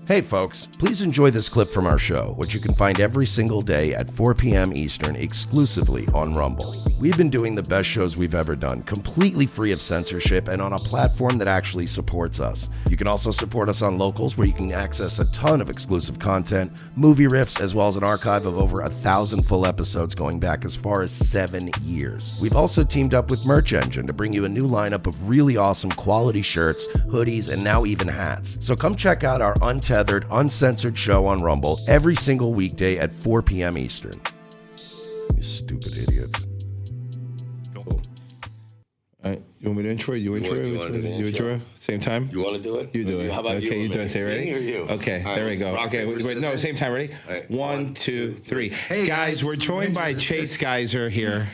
Hey folks, please enjoy this clip from our show, which you can find every single day at 4 p.m. Eastern exclusively on Rumble. We've been doing the best shows we've ever done, completely free of censorship and on a platform that actually supports us. You can also support us on Locals, where you can access a ton of exclusive content, movie riffs, as well as an archive of over 1,000 full episodes going back as far as 7 years. We've also teamed up with Merch Engine to bring you a new lineup of really awesome quality shirts, hoodies, and now even hats. So come check out our untethered, uncensored show on Rumble every single weekday at 4 p.m. Eastern. You stupid idiots. Cool. All right, you want me to intro? You intro? Same time? You want to do it? You do it. How about okay, you do it. Say ready? Me or you? Okay, there we go. Okay, wait, no, same time. Ready? Right. 1, 2, 3. Hey guys, we're joined by Chase Geiser here.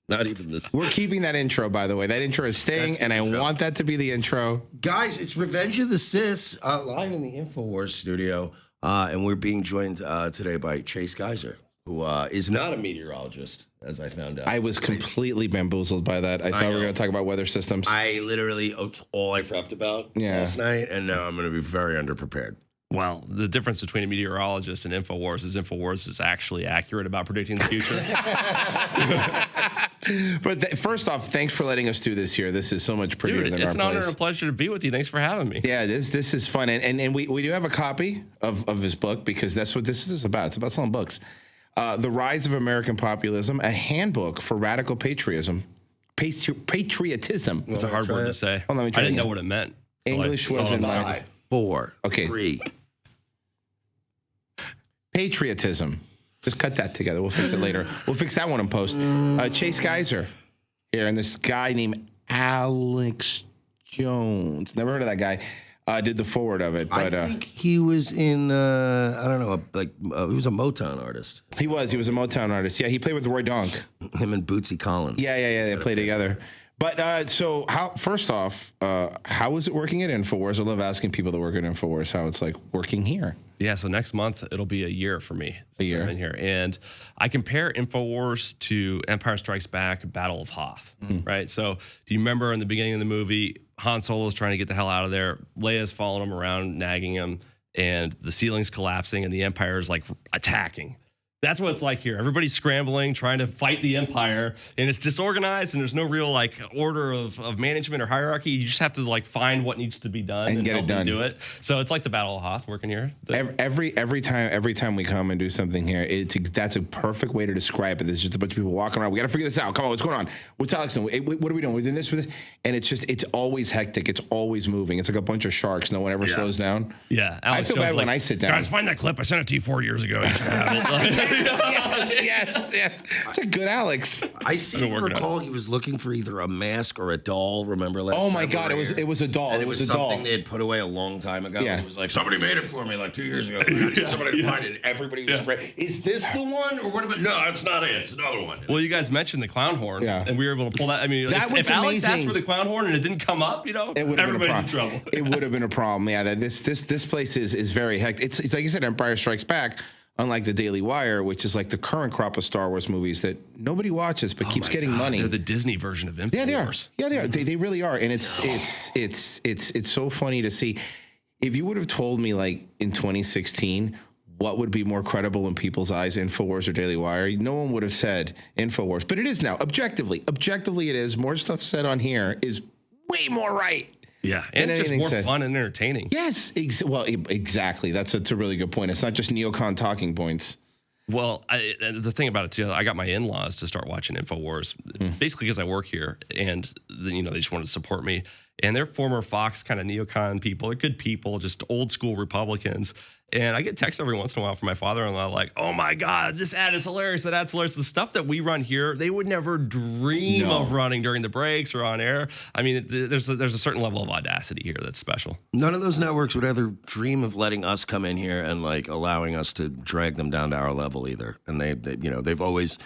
Not even this. We're keeping that intro, by the way. That intro is staying, and I want that to be the intro. Guys, it's Revenge of the Sis live in the Infowars studio, and we're being joined today by Chase Geiser, who is not a meteorologist, as I found out. I was completely bamboozled by that. I thought we were going to talk about weather systems. I literally, it's all I prepped about last night, and now I'm going to be very underprepared. Well, the difference between a meteorologist and Infowars is actually accurate about predicting the future. But first off, thanks for letting us do this here. This is so much prettier than our place. It's an honor and a pleasure to be with you. Thanks for having me. Yeah, this is fun. And we do have a copy of his book, because that's what this is about. It's about selling books. The Rise of American Populism, a handbook for radical patriotism. Patriotism. It's a hard word to say. Well, I didn't know what it meant. English wasn't mine. 5, 4, Okay. 3. Patriotism. Just cut that together. We'll fix it later. We'll fix that one in post. Chase Geiser here, and this guy named Alex Jones. Never heard of that guy. Did the forward of it, but I think he was in, I don't know, he was a Motown artist. he was a Motown artist. Yeah, he played with Roy Donk. Him and Bootsy Collins. Yeah, they played together. But so first off, how is it working at Infowars? I love asking people that work at Infowars how it's like working here. Yeah, so next month it'll be a year for me. A year. In here, and I compare Infowars to Empire Strikes Back, Battle of Hoth, right? So do you remember in the beginning of the movie, Han Solo's trying to get the hell out of there, Leia's following him around, nagging him, and the ceiling's collapsing, and the Empire's like attacking. That's what it's like here. Everybody's scrambling, trying to fight the Empire, and it's disorganized, and there's no real like order of management or hierarchy. You just have to like find what needs to be done and get it done. Do it. So it's like the Battle of Hoth working here. Every time we come and do something here, that's a perfect way to describe it. There's just a bunch of people walking around. We got to figure this out. Come on, what's going on? What's Alex doing? What are we doing? We're doing this with this, and it's always hectic. It's always moving. It's like a bunch of sharks. No one ever slows down. Yeah, Alex I feel bad when I sit down. Guys, find that clip. I sent it to you 4 years ago. You should have it. yes. It's a good Alex. I seem to recall he was looking for either a mask or a doll. Remember last? Oh my God, it was a doll. And it was a something doll they had put away a long time ago. Yeah. It was like somebody made it for me like 2 years ago. I need somebody to find it. Everybody was afraid. Is this the one or what about? No, it's not it. It's another one. Well, you guys mentioned the clown horn, and we were able to pull that. I mean, that was if Alex amazing. asked for the clown horn and it didn't come up, it would have been a problem. In trouble. It would have been a problem. Yeah, this place is very hectic. It's like you said, Empire Strikes Back. Unlike the Daily Wire, which is like the current crop of Star Wars movies that nobody watches but keeps getting money. They're the Disney version of Infowars. Yeah, they are. Yeah, they are. They really are. And it's so funny to see. If you would have told me like in 2016 what would be more credible in people's eyes, Infowars or Daily Wire, no one would have said Infowars. But it is now. Objectively it is. More stuff said on here is way more right. Yeah, and it's just more fun and entertaining. Yes, exactly. That's a really good point. It's not just neocon talking points. Well, the thing about it too, I got my in-laws to start watching Infowars, basically because I work here, and they just wanted to support me. And they're former Fox kind of neocon people. They're good people, just old school Republicans. And I get texts every once in a while from my father-in-law like, oh my God, this ad is hilarious, that ad's hilarious. The stuff that we run here, they would never dream of running during the breaks or on air. I mean, there's a certain level of audacity here that's special. None of those networks would ever dream of letting us come in here and like allowing us to drag them down to our level either. And they've always...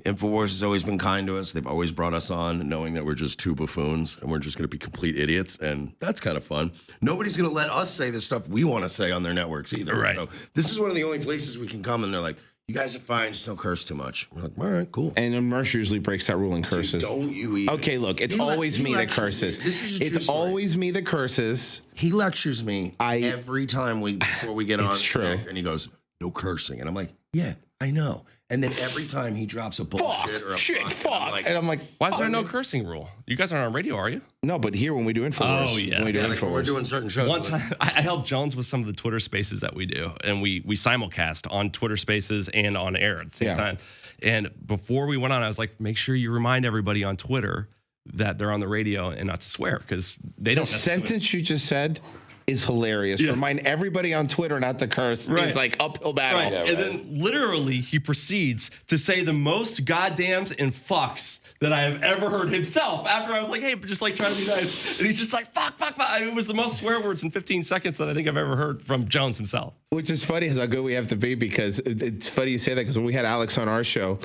Infowars has always been kind to us. They've always brought us on knowing that we're just two buffoons and we're just going to be complete idiots. And that's kind of fun. Nobody's going to let us say the stuff we want to say on their networks either. Right. So this is one of the only places we can come and they're like, You guys are fine. Just don't curse too much. We're like, all right, cool. And then Mercer usually breaks that rule and curses. Dude, don't you even. Okay, look, it's always me that curses. It's always me that curses. He lectures me every time before we get on. It's true. And he goes, no cursing. And I'm like, yeah, I know. And then every time he drops a bullshit or a fuck. And I'm like, why is there no cursing rule? You guys aren't on radio, are you? No, but here when we do Infowars. Oh, yeah. When we do like Infowars. we're doing certain shows. One time, I helped Jones with some of the Twitter Spaces that we do, and we simulcast on Twitter Spaces and on air at the same time. And before we went on, I was like, make sure you remind everybody on Twitter that they're on the radio and not to swear, because they don't. The sentence you just said is hilarious. Yeah. Remind everybody on Twitter not to curse. Right. It's like uphill battle. Right. And then literally he proceeds to say the most goddams and fucks that I have ever heard himself after I was like, hey, but just like trying to be nice. And he's just like, fuck. I mean, it was the most swear words in 15 seconds that I think I've ever heard from Jones himself. Which is funny is how good we have to be, because it's funny you say that, because when we had Alex on our show,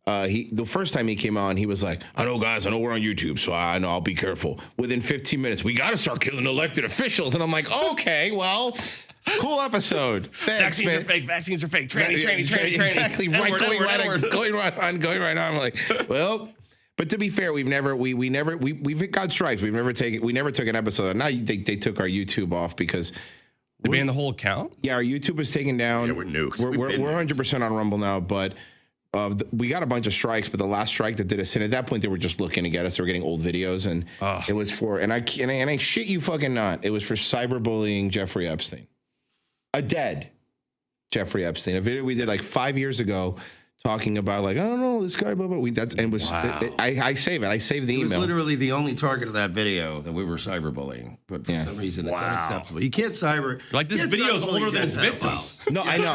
the first time he came on, he was like, I know, guys, I know we're on YouTube, so I know I'll be careful. Within 15 minutes, we got to start killing elected officials. And I'm like, okay, well, cool episode. Thanks, Vaccines are fake. Training. Exactly. Right. Going right on. I'm like, well, but to be fair, we've got strikes. We never took an episode. Now they took our YouTube off because they banned the whole account. Yeah, our YouTube was taken down. Yeah, we're nuked. We're 100% on Rumble now, but we got a bunch of strikes. But the last strike that did us in, at that point they were just looking to get us. They were getting old videos, and it was for and I shit you fucking not. It was for cyberbullying Jeffrey Epstein, a dead Jeffrey Epstein. A video we did like 5 years ago, talking about like, I don't know, this guy, blah, blah. I save it. I saved the email. It was literally the only target of that video that we were cyberbullying. But for some reason, it's unacceptable. You can't cyber. Like, this video is older than its victims. No, I know.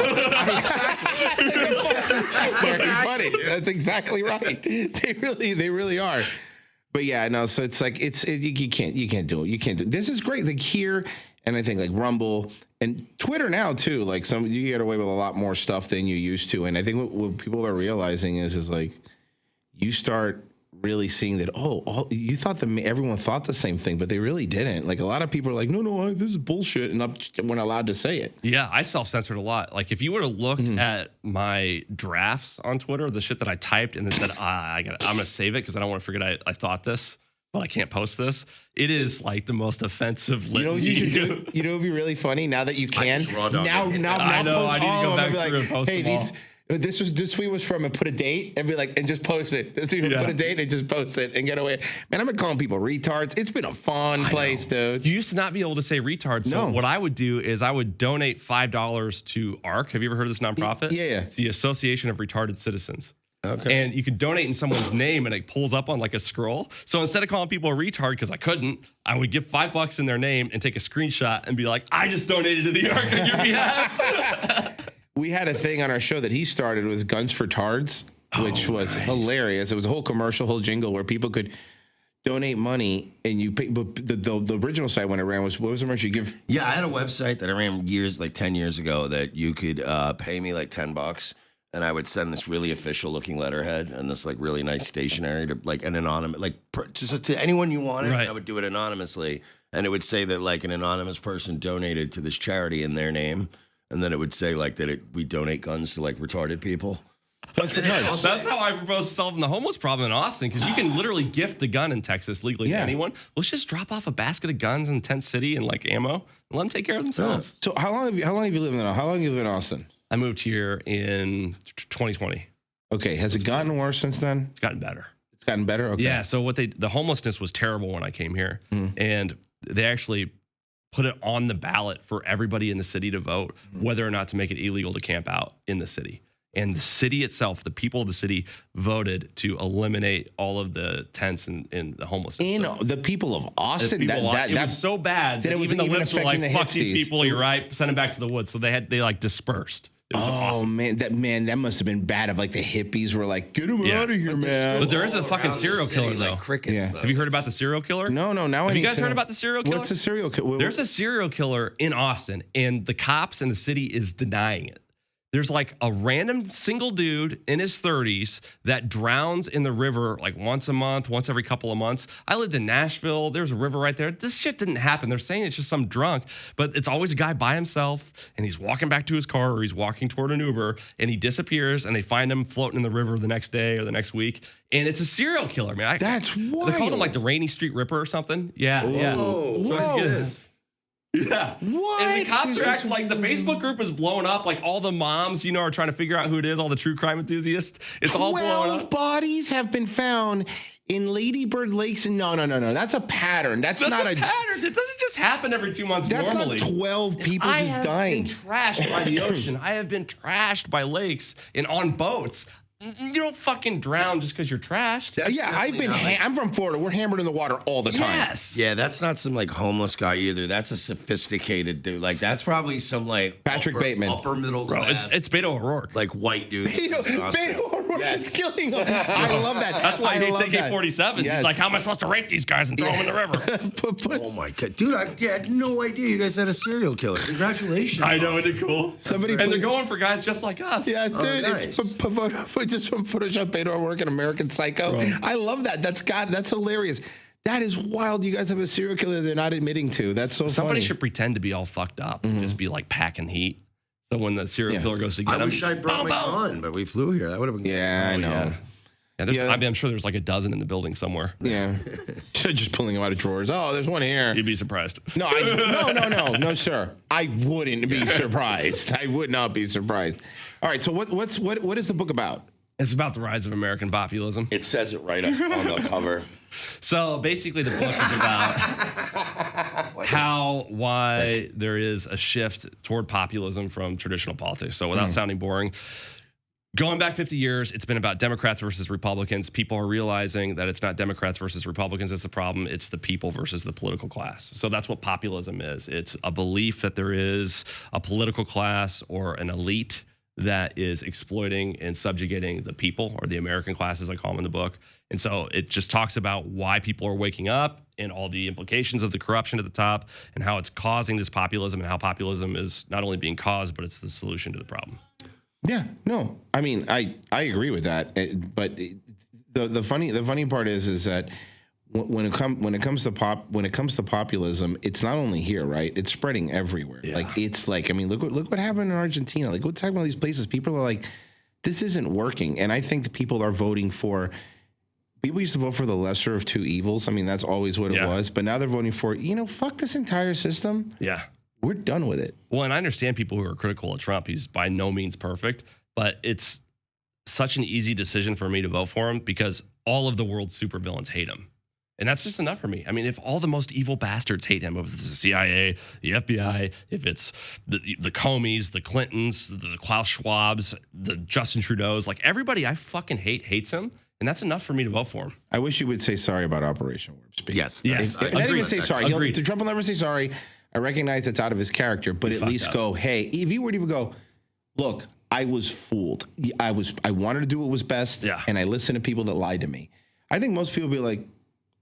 That's very funny. That's exactly right. They really are. But yeah, no. So it's like you can't do it. You can't do it. This is great. Like here, and I think like Rumble and Twitter now too. Like you get away with a lot more stuff than you used to. And I think what people are realizing is like you start really seeing that. You thought everyone thought the same thing, but they really didn't. Like a lot of people are like, no, this is bullshit, and weren't allowed to say it. Yeah, I self-censored a lot. Like if you would have looked at my drafts on Twitter, the shit that I typed and then said, I'm gonna save it because I don't want to forget I thought this, but I can't post this. It is like the most offensive. You know what you should do? You know what would be really funny now that you can. Now I know. I need to go back through and post them all. This tweet was from, and put a date and be like, and just post it. This tweet put a date and just post it and get away. Man, I've been calling people retards. It's been a fun place, dude. You used to not be able to say retard. So what I would do is I would donate $5 to ARC. Have you ever heard of this nonprofit? Yeah. It's the Association of Retarded Citizens. Okay. And you can donate in someone's name, and it pulls up on like a scroll. So instead of calling people a retard because I couldn't, I would give $5 in their name and take a screenshot and be like, I just donated to the ARC on your behalf. We had a thing on our show that he started with Guns for Tards, which was hilarious. It was a whole commercial, whole jingle where people could donate money and you pay. But the original site when it ran what was the merch you give? Yeah, I had a website that I ran like 10 years ago that you could pay me like $10. And I would send this really official looking letterhead and this like really nice stationery to like an anonymous, like just to anyone you wanted. Right. I would do it anonymously. And it would say that like an anonymous person donated to this charity in their name. And then it would say like that we donate guns to like retarded people. That's how I propose solving the homeless problem in Austin, because you can literally gift a gun in Texas legally to anyone. Let's just drop off a basket of guns in Tent City and like ammo and let them take care of themselves. So how long have you lived in Austin? I moved here in 2020. Okay, has it gotten worse since then? It's gotten better. It's gotten better. Okay. Yeah. So the homelessness was terrible when I came here, and they actually put it on the ballot for everybody in the city to vote whether or not to make it illegal to camp out in the city. And the city itself, the people of the city, voted to eliminate all of the tents and the homelessness. The people of Austin, it was so bad that even the libs were like, "Fuck these people, you're right, send them back to the woods." So they like dispersed. It was awesome. that must have been bad. If like the hippies were like, "Get them out of here, man." But there is a fucking serial killer though. Like crickets. Have you heard about the serial killer? No. Now have you guys heard about the serial killer? What's the serial killer? There's a serial killer in Austin, and the cops and the city is denying it. There's like a random single dude in his 30s that drowns in the river like once a month, once every couple of months. I lived in Nashville. There's a river right there. This shit didn't happen. They're saying it's just some drunk, but it's always a guy by himself, and he's walking back to his car or he's walking toward an Uber, and he disappears, and they find him floating in the river the next day or the next week. And it's a serial killer, man. That's wild. They called him like the Rainy Street Ripper or something. Yeah. Yeah. Whoa. Yeah. What? And the cops are acting like the Facebook group is blowing up. Like all the moms, are trying to figure out who it is. All the true crime enthusiasts. It's all blowing 12 up. bodies have been found in Lady Bird Lakes. No. That's a pattern. That's not a pattern. It doesn't just happen every 2 months normally. That's not 12 people just dying. I have been trashed by the ocean. I have been trashed by lakes and on boats. You don't fucking drown just because you're trashed. I'm from Florida. We're hammered in the water all the time. Yes. Yeah, that's not some like homeless guy either. That's a sophisticated dude. Like that's probably some like Patrick Bateman, upper middle class. It's Beto O'Rourke, like white dude. Beto O'Rourke is killing him. I love that. That's why he hates AK-47s. Yes. He's like, how am I supposed to rape these guys and throw them in the river? Oh my god, dude! I had no idea you guys had a serial killer. Congratulations! I know, isn't it cool? And they're going for guys just like us. Yeah, dude. Nice. It's just from Photoshop Beto O'Rourke and American Psycho. Right. I love that. That's hilarious. That is wild. You guys have a serial killer they're not admitting to. That's so Somebody funny. should pretend to be all fucked up and just be like packing heat. So when the serial killer goes to get him, I wish I brought my gun, but we flew here. That would have been good. Yeah, I know. Yeah, I'm sure there's like a dozen in the building somewhere. Yeah. Just pulling them out of drawers. Oh, there's one here. You'd be surprised. No, no, sir. I wouldn't be surprised. I would not be surprised. All right. So what is the book about? It's about the rise of American populism. It says it right up on the cover. So basically, the book is about why there is a shift toward populism from traditional politics. So without sounding boring, going back 50 years, it's been about Democrats versus Republicans. People are realizing that it's not Democrats versus Republicans that's the problem. It's the people versus the political class. So that's what populism is. It's a belief that there is a political class or an elite that is exploiting and subjugating the people, or the American class, as I call them in the book. And so it just talks about why people are waking up and all the implications of the corruption at the top and how it's causing this populism, and how populism is not only being caused, but it's the solution to the problem. Yeah, no, I mean, I agree with that. But the funny part is that when it comes to populism, it's not only here, right? It's spreading everywhere. Yeah. Like it's like, I mean, look what happened in Argentina. Like what's happening in these places? People are like, this isn't working. And I think people are voting for. People used to vote for the lesser of two evils. I mean, that's always what it was. But now they're voting for, fuck this entire system. Yeah. We're done with it. Well, and I understand people who are critical of Trump. He's by no means perfect, but it's such an easy decision for me to vote for him because all of the world's supervillains hate him. And that's just enough for me. I mean, if all the most evil bastards hate him, if it's the CIA, the FBI, if it's the Comeys, the Clintons, the Klaus Schwabs, the Justin Trudeau's, like everybody I fucking hates him. And that's enough for me to vote for him. I wish you would say sorry about Operation Warp Speed. Yes. Not even say sorry. Trump will never say sorry. I recognize it's out of his character, but at least go, hey, if you were to even go, look, I was fooled. I wanted to do what was best, and I listened to people that lied to me. I think most people would be like,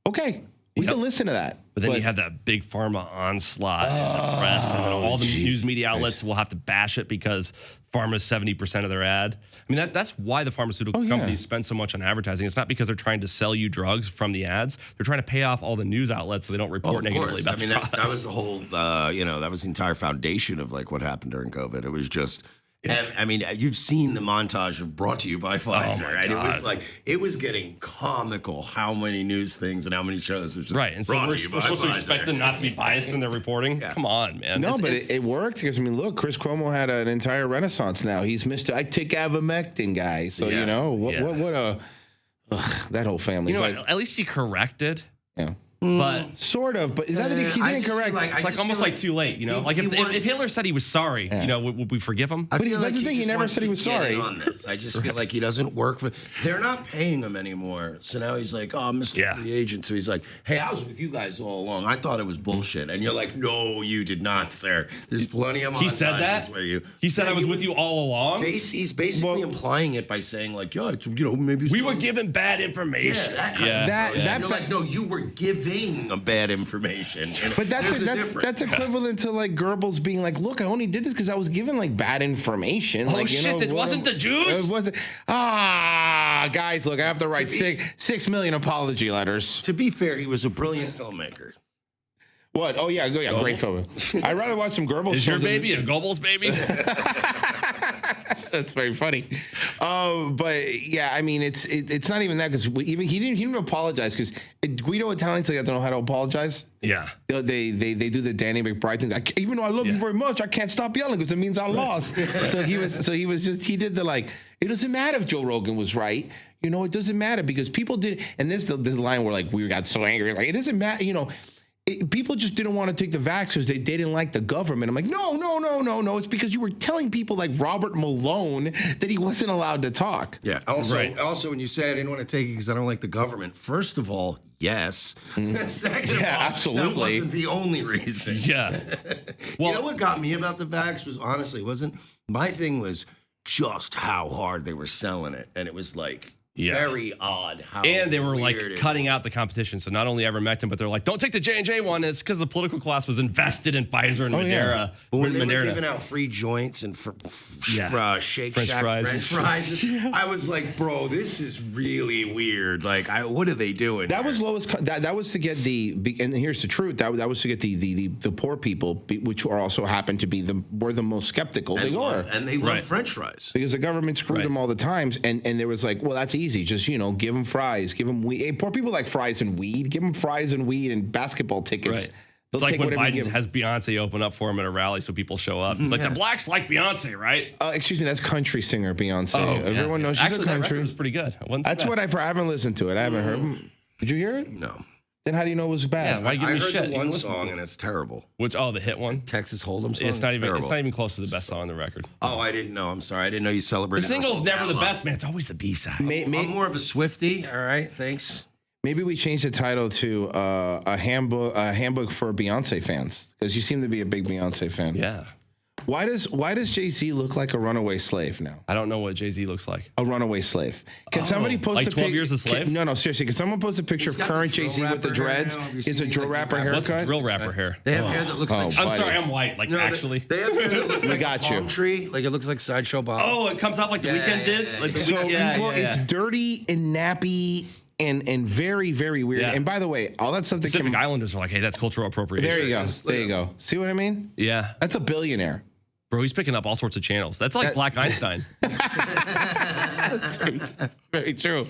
okay, we can listen to that. But then you have that big pharma onslaught in the press, and then all the news media outlets will have to bash it because pharma's 70% of their ad. I mean, that's why the pharmaceutical companies spend so much on advertising. It's not because they're trying to sell you drugs from the ads. They're trying to pay off all the news outlets so they don't report negatively about the products. That was the whole, that was the entire foundation of like what happened during COVID. It was just... Yeah. I mean, you've seen the montage of Brought to You by Pfizer, right? God. It was like, it was getting comical how many news things and how many shows was just and so we're supposed to expect them not to be biased in their reporting? Yeah. Come on, man. No, but it worked because, I mean, look, Chris Cuomo had an entire renaissance now. He's Mr. I take ivermectin guy. So, that whole family. At least he corrected. Yeah. But sort of, but is that he didn't correct? It's like almost like too late, Like if Hitler said he was sorry, would we forgive him? But that's the thing. He never said he was sorry. On this. I just feel like he doesn't work for. They're not paying him anymore. So now he's like, oh, Mr. Free Agent. So he's like, hey, I was with you guys all along. I thought it was bullshit. And you're like, no, you did not, sir. There's plenty of. He said that. He said I was with you all along. He's basically implying it by saying like, maybe we were given bad information. You're like, no, you were given conveying a bad information. But that's equivalent to like Goebbels being like, look, I only did this because I was given like bad information. Oh like, shit! It wasn't the Jews. It wasn't. Guys, look, I have to write 6 million apology letters. To be fair, he was a brilliant filmmaker. What? Oh yeah, great film. I'd rather watch some Goebbels. Is your baby a Goebbels baby? That's very funny. But yeah, I mean, it's not even that because he didn't apologize because Guido Italians don't know how to apologize. Yeah, they do the Danny McBride thing. Even though I love you very much, I can't stop yelling because it means I lost. He did the like. It doesn't matter if Joe Rogan was right. You know, it doesn't matter because people did. And this line where like we got so angry. Like it doesn't matter. You know. People just didn't want to take the vax because they didn't like the government. I'm like, no. It's because you were telling people like Robert Malone that he wasn't allowed to talk. Yeah. Also, when you say I didn't want to take it because I don't like the government, first of all, yes. Second of all, absolutely. That wasn't the only reason. Yeah. Well, you know what got me about the vax was honestly wasn't my thing was just how hard they were selling it, and it was like. Yeah. Very odd. And they were like cutting out the competition. So not only ivermectin, but they're like, don't take the J&J one. It's because the political class was invested in Pfizer and Moderna. Yeah. But when they were giving out free joints and Shake Shack French fries, I was like, bro, this is really weird. Like, what are they doing? That was lowest. That was to get and here's the truth. That was to get the poor people, which are also happen to be were the most skeptical. They love French fries because the government screwed them all the times. And there was like, well, that's easy. Just, give them fries, give them weed. Hey, poor people like fries and weed. Give them fries and weed and basketball tickets. Right. It's like when Biden has Beyonce open up for him at a rally so people show up. It's like the blacks like Beyonce, right? Excuse me, that's country singer Beyonce. Everyone knows she's a country. That record was pretty good. That's what I haven't listened to it. I haven't heard. Did you hear it? No. Then how do you know it was bad? Yeah, why give me shit? I heard the one song and it's terrible. Which the hit one? Texas Hold'em song. It's not even close to the best song on the record. Oh, I didn't know. I'm sorry. I didn't know you celebrated. The single's never the best, man. It's always the B-side. I'm more of a Swiftie. All right, thanks. Maybe we change the title to a handbook for Beyonce fans because you seem to be a big Beyonce fan. Yeah. Why does Jay-Z look like a runaway slave now? I don't know what Jay-Z looks like. A runaway slave. Can somebody post like a 12 years a slave? No, seriously. Can someone post a picture of current Jay-Z with the dreads? It's a drill rapper haircut. What's drill rapper hair? They have hair that looks like. I'm sorry, I'm white. Like actually, they have hair that looks like a palm tree. Like it looks like Sideshow Bob. Oh, it comes out like the Weeknd did. Like it's dirty and nappy. And very, very weird. Yeah. And by the way, all that stuff that Pacific Islanders are like, hey, that's cultural appropriation. There you go. There you go. See what I mean? Yeah. That's a billionaire. Bro, he's picking up all sorts of channels. That's like Black Einstein. That's very true.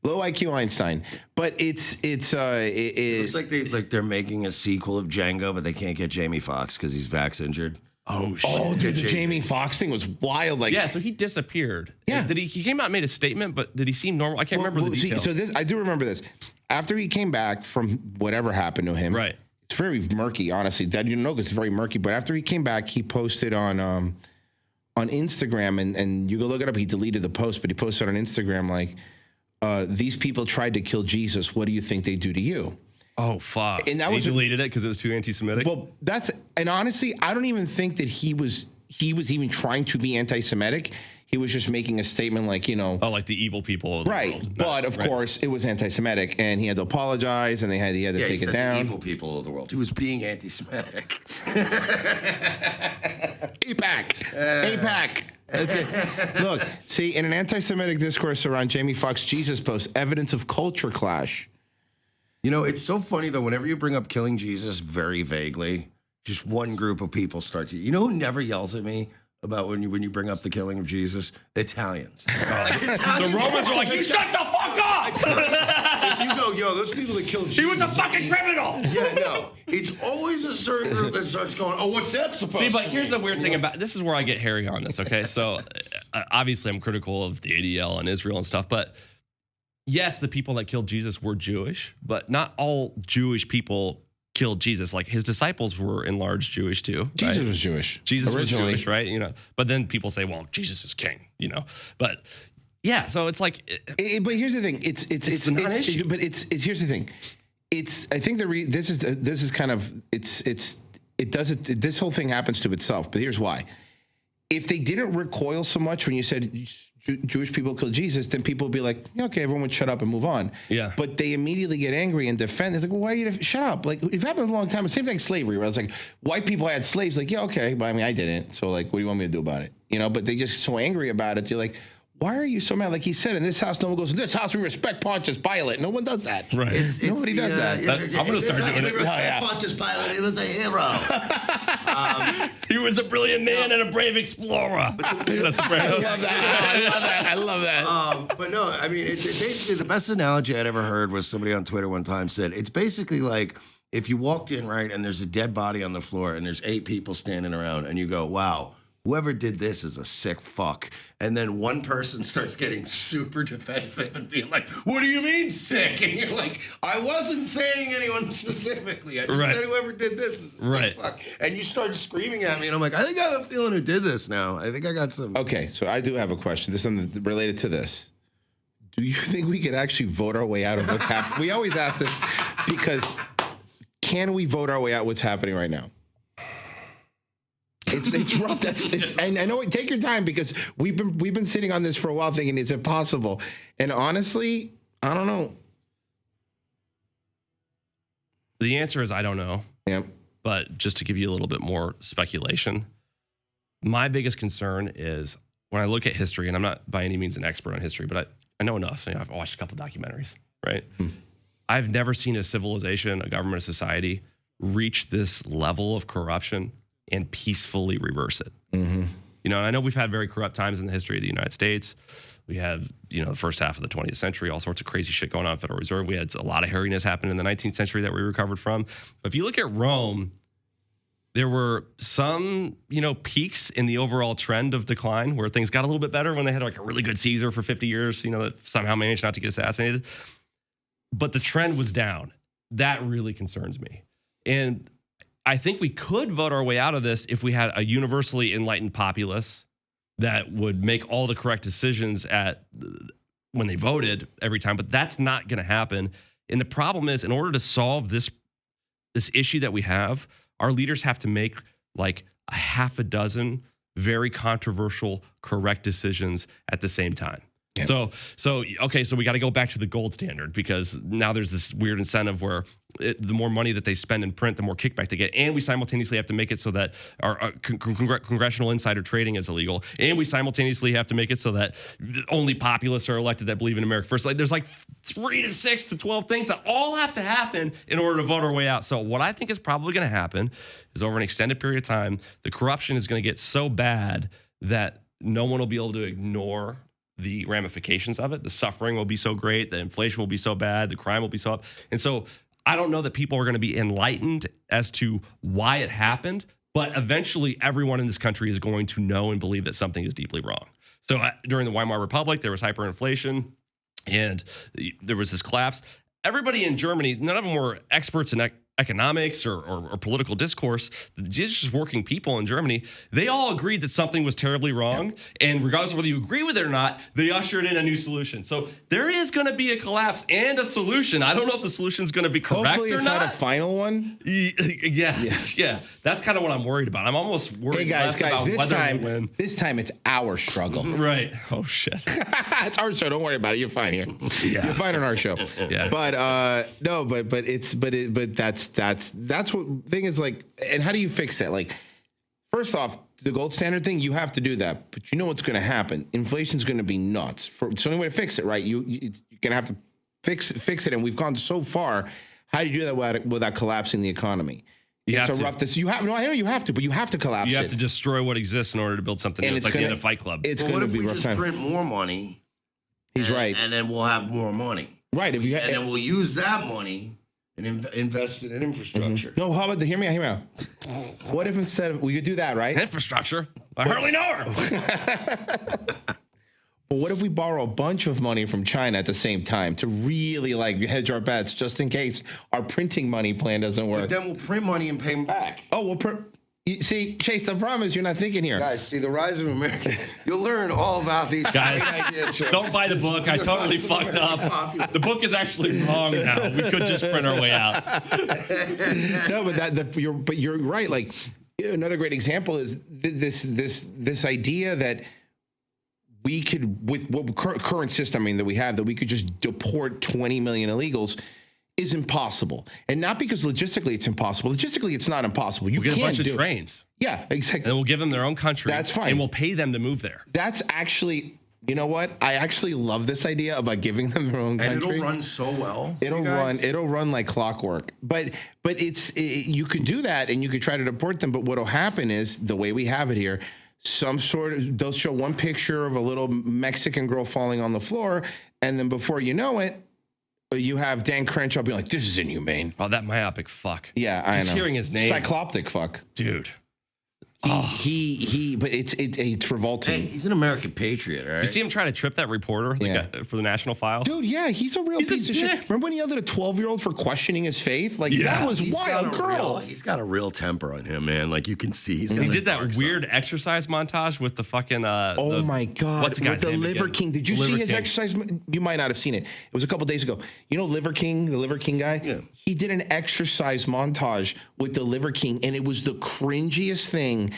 Low IQ Einstein. But it looks like they're making a sequel of Django, but they can't get Jamie Foxx because he's vax injured. Oh, shit. Oh, dude, the Jamie Foxx thing was wild. Like, yeah, so he disappeared. Yeah. He came out and made a statement, but did he seem normal? I can't remember the details. So I do remember this. After he came back from whatever happened to him. Right. It's very murky, honestly. Dad, you know, because it's very murky. But after he came back, he posted on Instagram, and you go look it up. He deleted the post, but he posted on Instagram like, "These people tried to kill Jesus. What do you think they do to you?" Oh fuck! And he deleted it because it was too anti-Semitic. Well, and honestly, I don't even think that he was even trying to be anti-Semitic. He was just making a statement like, like the evil people of the world. But of course, it was anti-Semitic, and he had to apologize, and he had to take it down. The evil people of the world. He was being anti-Semitic. APAC. That's it. Look, see, in an anti-Semitic discourse around Jamie Foxx Jesus post, evidence of culture clash. It's so funny, though, whenever you bring up killing Jesus very vaguely, just one group of people start to... You know who never yells at me about when you bring up the killing of Jesus? Italians. The Romans are like, you shut the fuck up! If you go, those people that killed Jesus... He was a fucking criminal! Yeah, no. It's always a certain group that starts going, oh, what's that supposed to mean? See, but here's the weird thing about... This is where I get hairy on this, okay? So, obviously, I'm critical of the ADL and Israel and stuff, but... Yes, the people that killed Jesus were Jewish, but not all Jewish people killed Jesus. Like his disciples were in large Jewish too. Jesus was Jewish. Jesus originally was Jewish, right? But then people say, well, Jesus is king, But yeah, so it's like. But here's the thing. It's here's the thing. I think this whole thing happens to itself. But here's why. if they didn't recoil so much when you said Jewish people killed Jesus, then people would be like, yeah, okay, everyone would shut up and move on. Yeah. But they immediately get angry and defend. It's like, well, why are you shut up? Like, it happened a long time. Same thing, slavery, where it's like, white people had slaves. Like, yeah, okay, but I mean, I didn't. So, like, what do you want me to do about it? You know, but they just so angry about it. You're like, why are you so mad? Like he said, in this house, no one goes, in this house, we respect Pontius Pilate. No one does that. Right. Nobody does that. I'm going to start doing it. Pontius Pilate, he was a hero. He was a brilliant man and a brave explorer. That's I love that. I love that. But no, I mean, it's basically the best analogy I'd ever heard was somebody on Twitter one time said, it's basically like if you walked in, right, and there's a dead body on the floor and there's 8 people standing around and you go, wow, whoever did this is a sick fuck. And then one person starts getting super defensive and being like, what do you mean sick? And you're like, I wasn't saying anyone specifically. I just said whoever did this is a sick fuck. And you start screaming at me and I'm like, I think I have a feeling who did this now. I think I got some. Okay, so I do have a question. This is something related to this. Do you think we could actually vote our way out of what's happening? We always ask this because can we vote our way out what's happening right now? It's rough. And I know. Take your time because we've been sitting on this for a while, thinking it's impossible. And honestly, I don't know. The answer is I don't know. Yeah. But just to give you a little bit more speculation, my biggest concern is when I look at history, and I'm not by any means an expert on history, but I know enough. You know, I've watched a couple documentaries, right? I've never seen a civilization, a government, a society reach this level of corruption and peacefully reverse it. You know, and I know we've had very corrupt times in the history of the United States. We have, you know, the first half of the 20th century, all sorts of crazy shit going on, Federal Reserve. We had a lot of hairiness happen in the 19th century that we recovered from. But if you look at Rome, there were some, you know, peaks in the overall trend of decline where things got a little bit better when they had like a really good Caesar for 50 years, you know, that somehow managed not to get assassinated. But the trend was down. That really concerns me. And I think we could vote our way out of this if we had a universally enlightened populace that would make all the correct decisions when they voted every time. But that's not going to happen. And the problem is, in order to solve this issue that we have, our leaders have to make like a half a dozen very controversial, correct decisions at the same time. Yeah. So we got to go back to the gold standard because now there's this weird incentive where the more money that they spend in print, the more kickback they get. And we simultaneously have to make it so that our congressional insider trading is illegal. And we simultaneously have to make it so that only populists are elected that believe in America first. Like there's like 3 to 6 to 12 things that all have to happen in order to vote our way out. So what I think is probably going to happen is over an extended period of time, the corruption is going to get so bad that no one will be able to ignore the ramifications of it. The suffering will be so great. The inflation will be so bad. The crime will be so up. And so I don't know that people are going to be enlightened as to why it happened, but eventually everyone in this country is going to know and believe that something is deeply wrong. So during the Weimar Republic, there was hyperinflation and there was this collapse. Everybody in Germany, none of them were experts in economics or political discourse, just working people in Germany, they all agreed that something was terribly wrong. And regardless of whether you agree with it or not, they ushered in a new solution. So there is going to be a collapse and a solution. I don't know if the solution is going to be correct Hopefully or it's not a final one. Yeah. That's kind of what I'm worried about. I'm almost worried guys, about whether we win. This time it's our struggle. Right. Oh, shit. It's our show. Don't worry about it. You're fine here. Yeah. You're fine on our show. Yeah. But that's what thing is like. And how do you fix that? Like, first off, the gold standard thing, you have to do that. But you know what's going to happen? Inflation's going to be nuts. It's the only way to fix it, right? You're going to have to fix it. And we've gone so far. How do you do that without collapsing the economy? It's a rough. I know you have to, but you have to collapse. You have to destroy what exists in order to build something new. It's like in a Fight Club. It's going to be rough time. Print more money. He's right. And then we'll have more money. Right. And then we'll use that money and invest it in infrastructure. No, how about hear me out. What if instead of, we could do that, right? Infrastructure? I hardly know her. But what if we borrow a bunch of money from China at the same time to really like hedge our bets just in case our printing money plan doesn't work? But then we'll print money and pay them back. Oh, you see, Chase, the problem is you're not thinking here. Guys, see, the rise of America. You'll learn all about these guys. ideas. Don't buy the book. I totally fucked up. The book is actually wrong now. We could just print our way out. No, but you're right. Like, Another great example is this idea that we could, with what current system that we have, that we could just deport 20 million illegals is impossible. And not because logistically it's impossible. Logistically, it's not impossible. You We'll get a can't bunch do of trains. Yeah, exactly. And then we'll give them their own country. That's fine. And we'll pay them to move there. That's actually, you know what? I actually love this idea about giving them their own country. And it'll run so well. It'll run like clockwork. But you could do that and you could try to deport them. But what'll happen is, the way we have it here, they'll show one picture of a little Mexican girl falling on the floor, and then before you know it, you have Dan Crenshaw be like, "This is inhumane." Oh, that myopic fuck. Yeah, I know. Just hearing his name. Cycloptic fuck. Dude. But it's revolting. Hey, he's an American patriot, right? You see him try to trip that reporter for the National File? Dude, yeah, he's a real piece of shit. Remember when he yelled at a 12-year-old for questioning his faith? Like, that was wild, girl. He's got a real temper on him, man. Like, you can see. He did that weird exercise montage with the fucking... oh, my God. What's the guy's with the name Liver again? King. Did you see his exercise? You might not have seen it. It was a couple days ago. You know Liver King, the Liver King guy? Yeah. He did an exercise montage with the Liver King, and it was the cringiest thing.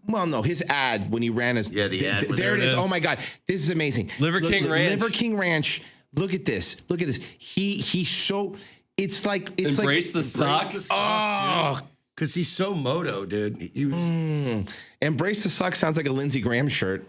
Well, no, his ad when he ran his... Yeah, the ad. There it is. Oh, my God. This is amazing. Liver King Ranch. Liver King Ranch. Look at this. Look at this. He's so... It's like... Embrace the suck. Because he's so moto, dude. Embrace the suck sounds like a Lindsey Graham shirt.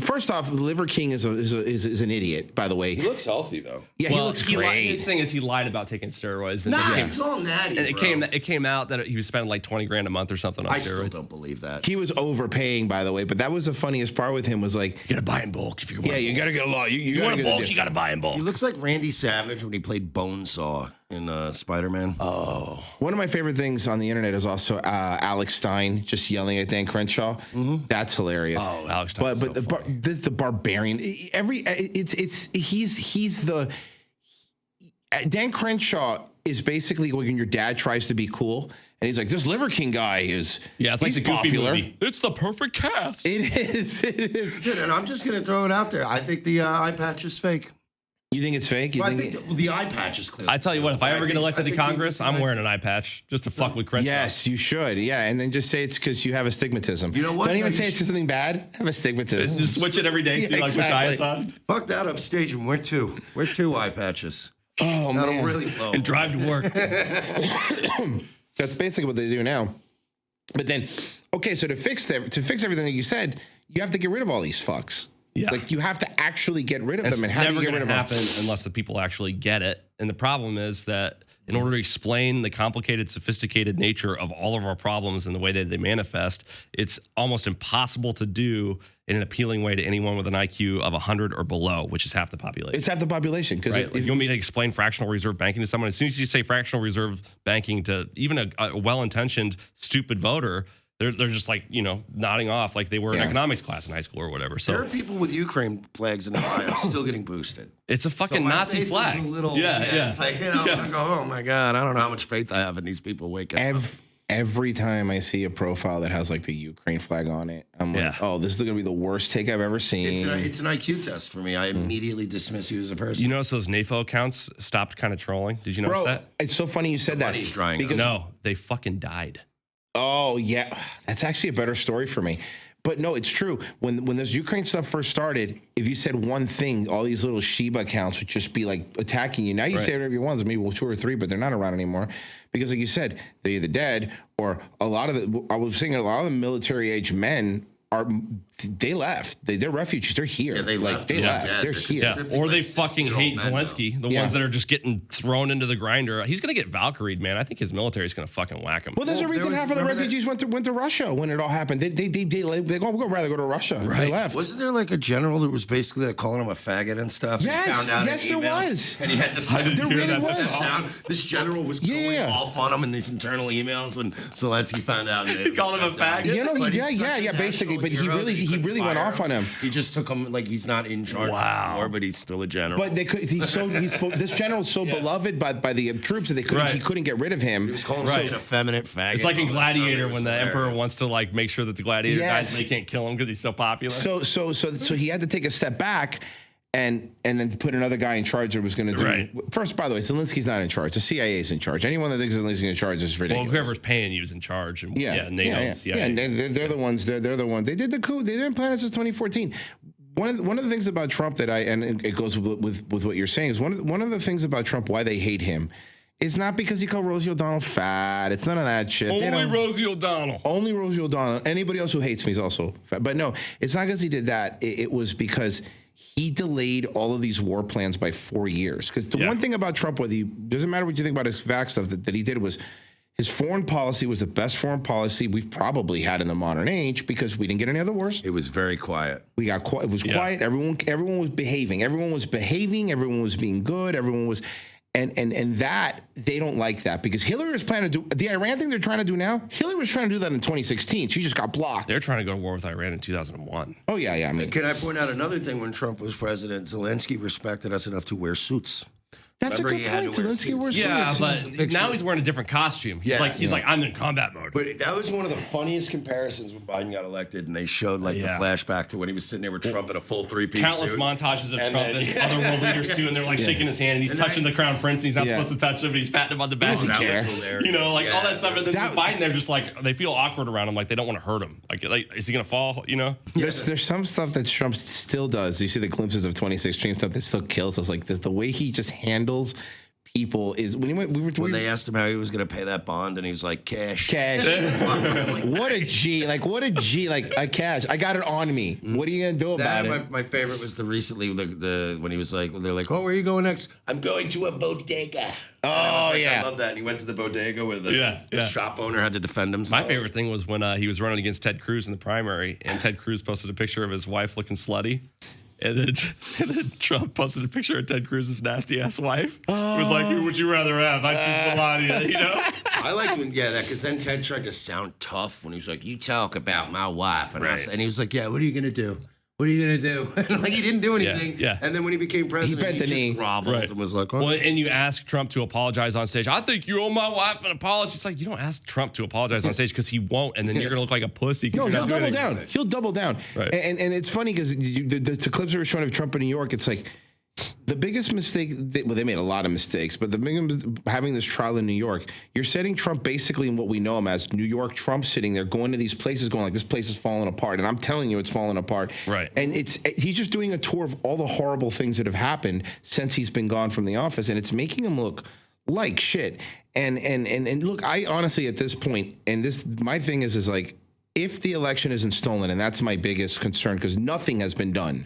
First off, Liver King is an idiot, by the way. He looks healthy, though. Yeah, he looks great. His thing is he lied about taking steroids. And It's all natty, and bro. it came out that he was spending like $20,000 a month or something on I steroids. still don't believe that. He was overpaying, by the way, but that was the funniest part with him was like... You gotta buy in bulk if you want. Yeah, you gotta get a lot. You want a bulk, you gotta buy in bulk. He looks like Randy Savage when he played Bonesaw in Spider-Man. Oh. One of my favorite things on the internet is also Alex Stein just yelling at Dan Crenshaw. Mm-hmm. That's hilarious. Oh, Alex Stein. But this is the barbarian. He's the... Dan Crenshaw is basically when your dad tries to be cool, and he's like, "This Liver King guy is it's like the Goofy popular movie. It's the perfect cast. It is. Dude, and I'm just gonna throw it out there. I think the eye patch is fake. You think it's fake? I think the eye patch is clear. I tell you what, if I ever get elected to Congress, I'm wearing an eye patch just to fuck with Crenshaw. Yes, you should. Yeah, and then just say it's because you have astigmatism. You know what? Don't even No, say it's something bad. Have astigmatism. Just switch it every day. Yeah, See like which eye it's on. Fuck that upstage and wear two. Wear two eye patches. Oh, That'll man. really blow. And drive to work. That's basically what they do now. But then, okay, so to fix everything that you said, you have to get rid of all these fucks. Yeah. Like, you have to actually get rid of them. And It's how do never you get going rid to of them? happen unless the people actually get it. And the problem is that in order to explain the complicated, sophisticated nature of all of our problems and the way that they manifest, it's almost impossible to do in an appealing way to anyone with an IQ of 100 or below, which is half the population. It's half the population. Because Right. You want me to explain fractional reserve banking to someone? As soon as you say fractional reserve banking to even a well-intentioned, stupid voter, they're just like, nodding off like they were in economics class in high school or whatever. So There are people with Ukraine flags in Ohio still getting boosted. it's a fucking So my Nazi faith flag. is a little, yeah. It's like, I go, oh my God, I don't know how much faith I have in these people waking up. Every time I see a profile that has like the Ukraine flag on it, I'm like, oh, this is going to be the worst take I've ever seen. It's an IQ test for me. I immediately dismiss you as a person. You notice those NAFO accounts stopped kind of trolling? Did you notice that? It's so funny you said that. money's drying up. because No, they fucking died. Oh, yeah. That's actually a better story for me. But no, it's true. When this Ukraine stuff first started, if you said one thing, all these little Shiba accounts would just be like attacking you. Now you say whatever you want. There's maybe 2 or 3, but they're not around anymore. Because like you said, they're either dead or I was saying a lot of the military age men they left. They're refugees. They're here. Yeah, they left. They They're left. dead. They're They're here. Yeah, Everything or they like fucking 60-year-old hate men now. Zelensky, the ones that are just getting thrown into the grinder. He's going to get Valkyried, man. I think his military is going to fucking whack him. Well, there's a reason half of the remember refugees went to Russia when it all happened. They would rather go to Russia. Right. They left. Wasn't there like a general that was basically like calling him a faggot and stuff? Yes, And he found out yes, in there emails, was. And he had to step There really step was. down. This general was going Yeah. off on him in these internal emails, and Zelensky found out. And He called him a faggot? You know, But he's yeah, such a basically. national But he hero that really couldn't went fire off on him. He just took him like he's not in charge anymore, but he's still a general. But they could. This general's so beloved by the troops that they couldn't. Right. He couldn't get rid of him. he was calling him an effeminate faggot. It's like in and all that stuff. Gladiator It was when the hilarious. emperor wants to like make sure that the gladiator Yes. dies and they can't kill him because he's so popular. So he had to take a step back. and then to put another guy in charge that was going to do. Right. First, by the way, Zelensky's not in charge. The CIA is in charge. Anyone that thinks Zelensky's in charge is ridiculous. Well, whoever's paying you is in charge. And NATO, CIA. And they're the ones. They're the ones. They did the coup. They didn't plan this since 2014. One of the things about Trump and it goes with what you're saying is one of the things about Trump, why they hate him, is not because he called Rosie O'Donnell fat. It's none of that shit. Only Rosie O'Donnell. Only Rosie O'Donnell. Anybody else who hates me is also fat. But no, it's not because he did that. It was because he delayed all of these war plans by 4 years. Because the one thing about Trump, doesn't matter what you think about his vac stuff, that he did was his foreign policy was the best foreign policy we've probably had in the modern age because we didn't get any other wars. It was very quiet. It was quiet. Everyone was behaving. Everyone was being good. Everyone was. And that they don't like that because Hillary was planning to do the Iran thing they're trying to do now. Hillary was trying to do that in 2016. She just got blocked. They're trying to go to war with Iran in 2001. Oh yeah. I mean, can I point out another thing? When Trump was president, Zelensky respected us enough to wear suits. That's Remember, a good point. Zelensky wears suits. Yeah, but now he's wearing a different costume. He's like I'm in combat mode. But that was one of the funniest comparisons when Biden got elected, and they showed the flashback to when he was sitting there with Trump in a full three-piece Countless suit. montages of Trump and other world leaders too, and they're like shaking his hand, and he's touching the crown prince, and he's not supposed to touch him, but he's patting him on the back. Doesn't care. You know, all that stuff. And then with Biden, they're just like they feel awkward around him, like they don't want to hurt him. Like is he gonna fall? You know? There's some stuff that Trump still does. You see the glimpses of 2016 stuff that still kills us. Like the way he just handles people is when they asked him how he was going to pay that bond, and he was like, cash. What a G. Like a cash. I got it on me. What are you going to do about it? My favorite was when he was like, they're like, oh, where are you going next? I'm going to a bodega. Oh, I love that. And he went to the bodega where the shop owner had to defend himself. My favorite thing was when he was running against Ted Cruz in the primary, and Ted Cruz posted a picture of his wife looking slutty. And then Trump posted a picture of Ted Cruz's nasty ass wife. It was like, who would you rather have? I choose Melania, you know? I liked when, because then Ted tried to sound tough when he was like, you talk about my wife. And he was like, yeah, what are you going to do? What are you going to do? Like, he didn't do anything. Yeah. And then when he became president, he bent the knee. Groveled and was like, oh. Well, and you ask Trump to apologize on stage. I think you owe my wife an apology. It's like, you don't ask Trump to apologize on stage because he won't, and then you're going to look like a pussy. No, he'll double down. He'll double down. Right. And it's funny because the clips that were showing of Trump in New York, it's like, the biggest mistake, they made a lot of mistakes, but the biggest, having this trial in New York, you're setting Trump basically in what we know him as New York Trump, sitting there going to these places going like, this place is falling apart. And I'm telling you, it's falling apart. Right. And he's just doing a tour of all the horrible things that have happened since he's been gone from the office. And it's making him look like shit. And look, I honestly, at this point, and my thing is like, if the election isn't stolen, and that's my biggest concern, because nothing has been done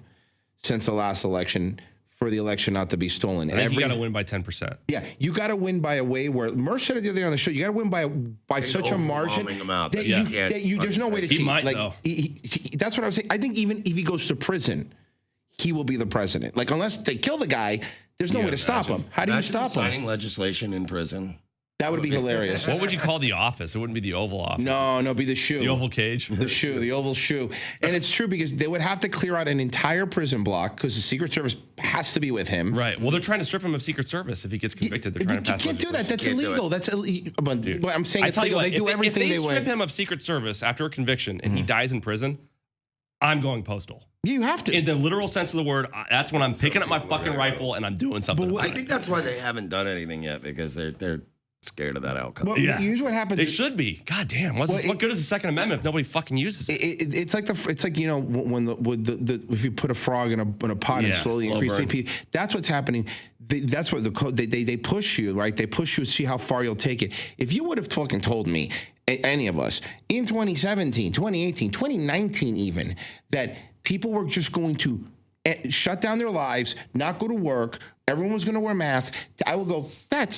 since the last election for the election not to be stolen. I think you got to win by 10%. Yeah, you got to win by a way where Mercer said it the other day on the show. You got to win by such a margin that you there's no way to cheat. He might, like though. That's what I was saying. I think even if he goes to prison, he will be the president. Like unless they kill the guy, there's no way to stop him. How do you stop him? Signing legislation in prison. That would be hilarious. What would you call the office? It wouldn't be the Oval Office. No, be the shoe. The Oval Cage? The oval shoe. And it's true because they would have to clear out an entire prison block because the Secret Service has to be with him. Right. Well, they're trying to strip him of Secret Service if he gets convicted. They're trying to pass You can't do that. That's illegal. That's illegal. But I'm saying it's legal. They do everything they want. If they strip him of Secret Service after a conviction and he dies in prison, I'm going postal. You have to. In the literal sense of the word, that's when I'm picking up my fucking rifle and I'm doing something. I think that's why they haven't done anything yet because they're scared of that outcome. Well, here's what happens. It should be. God damn. What good is the Second Amendment if nobody fucking uses it? It's like you know when the if you put a frog in a pot and slowly increase CP. That's what's happening. That's what the code they push you, right? They push you to see how far you'll take it. If you would have fucking told me, any of us, in 2017, 2018, 2019 even, that people were just going to shut down their lives, not go to work, everyone was going to wear masks, I would go,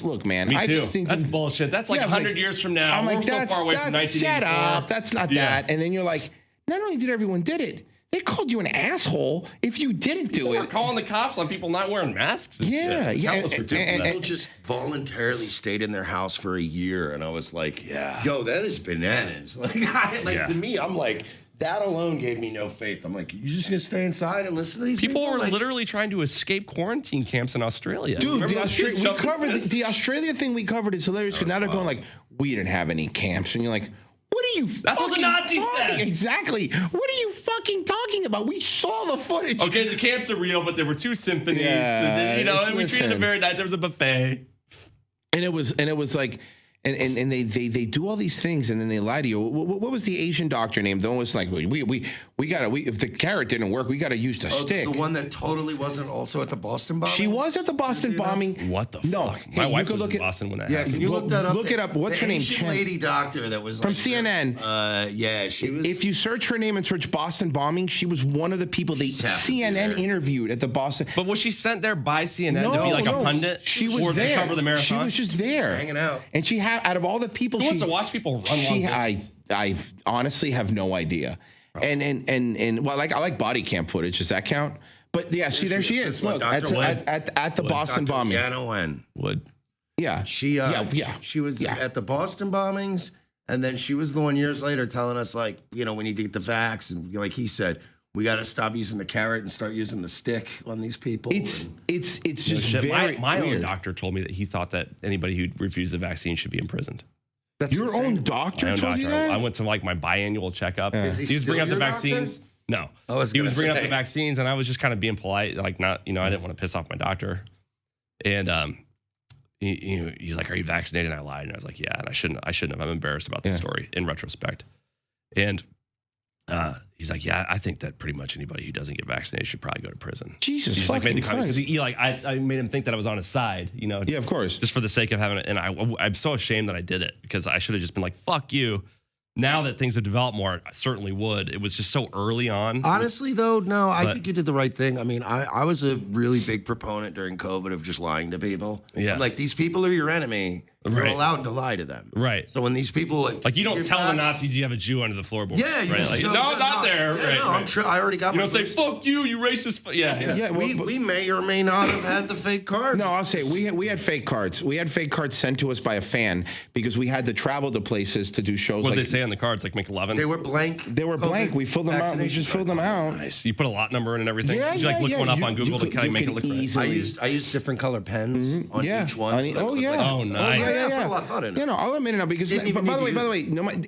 look, man. Me too. That's bullshit. That's like 100 years from now. I'm like, we're so far away from 1984. Shut up. That's not that. And then you're like, not only did everyone did it, they called you an asshole if you didn't do it. We're calling the cops on people not wearing masks. Yeah. People just voluntarily stayed in their house for a year, and I was like, yo, that is bananas. To me, I'm like, that alone gave me no faith. I'm like, you're just going to stay inside and listen to these people? People were literally trying to escape quarantine camps in Australia. Dude, the Australia thing we covered is hilarious because now they're going like, we didn't have any camps. And you're like, What are you That's what the Nazis said. Exactly. What are you fucking talking about? We saw the footage. Okay, the camps are real, but there were 2 symphonies. Yeah, and then, and we treated listen. them very nice. There was a buffet. And it was like, and they do all these things, and then they lie to you. What was the Asian doctor name? The one was like, we gotta if the carrot didn't work, we gotta use the stick. The one that totally wasn't also at the Boston bombing. She was at the Boston bombing. What the No, fuck? hey, My you wife could was look in at- Boston when that Yeah, happened. can you look that up? Look it up. What's the her name? Asian lady doctor that was From like, CNN. Yeah, she was. If you search her name and search Boston bombing, she was one of the people they She'd have to be CNN there. interviewed at the Boston. But was she sent there by CNN to be like a pundit? She was or there. to cover the marathon? She was just there, hanging out. And she had out of all the people, Who she wants to watch people run long distance? I honestly have no idea. And well, I like body cam footage. Does that count? But yeah, see, there she is. This one, Look, Dr. Wood. at the Boston bombing. Yano Wen. Would. Yeah, She yeah. she was Yeah. at the Boston bombings, and then she was the one years later telling us, like, we need to get the vax, and like he said, we got to stop using the carrot and start using the stick on these people. It's just Shit, very my own weird. doctor told me that he thought that anybody who refused the vaccine should be imprisoned. That's Your insane. own My doctor own told you doctor. that? I went to like my biannual checkup. Is he He was still bringing up the your vaccines. doctor? No, I was he was gonna bringing up say. the vaccines, and I was just kind of being polite, like not, I didn't want to piss off my doctor. And he's like, "Are you vaccinated?" And I lied, and I was like, "Yeah." And I shouldn't have. I'm embarrassed about this story in retrospect. And he's like, "Yeah, I think that pretty much anybody who doesn't get vaccinated should probably go to prison." Jesus He just like made fucking the comment Christ. because I made him think that I was on his side, Yeah, of course. just for the sake of having it. And I'm so ashamed that I did it because I should have just been like, "Fuck you." Now that things have developed more, I certainly would. It was just so early on. Honestly, though, no, I But- think you did the right thing. I mean, I was a really big proponent during COVID of just lying to people. Yeah. Like, these people are your enemy. You're Right. allowed to lie to them. Right. So when these people Like you don't get tell the vaxxed- Nazis you have a Jew under the floorboard. Yeah, you right? just Like, go, no, not there. Yeah, right, no, right. I'm sure I already got You my don't say boost. "fuck you," you racist. Yeah. Yeah, well, we may or may not have had the fake cards. No, I'll say we had fake cards. We had fake cards sent to us by a fan because we had to travel to places to do shows. What like did they say on the cards? Like McLovin. They were blank. They were blank. We filled them out. We just filled them out. Nice. You put a lot number in and everything. Yeah, Did you like look yeah, one up you- on Google you to kind of make it could look right? easily- I used different color pens on Yeah. each one. I so mean, that oh, looked yeah. like- Oh, nice. yeah, put a lot of thought in it. You know, I'll admit it now because, Didn't even by the need to way,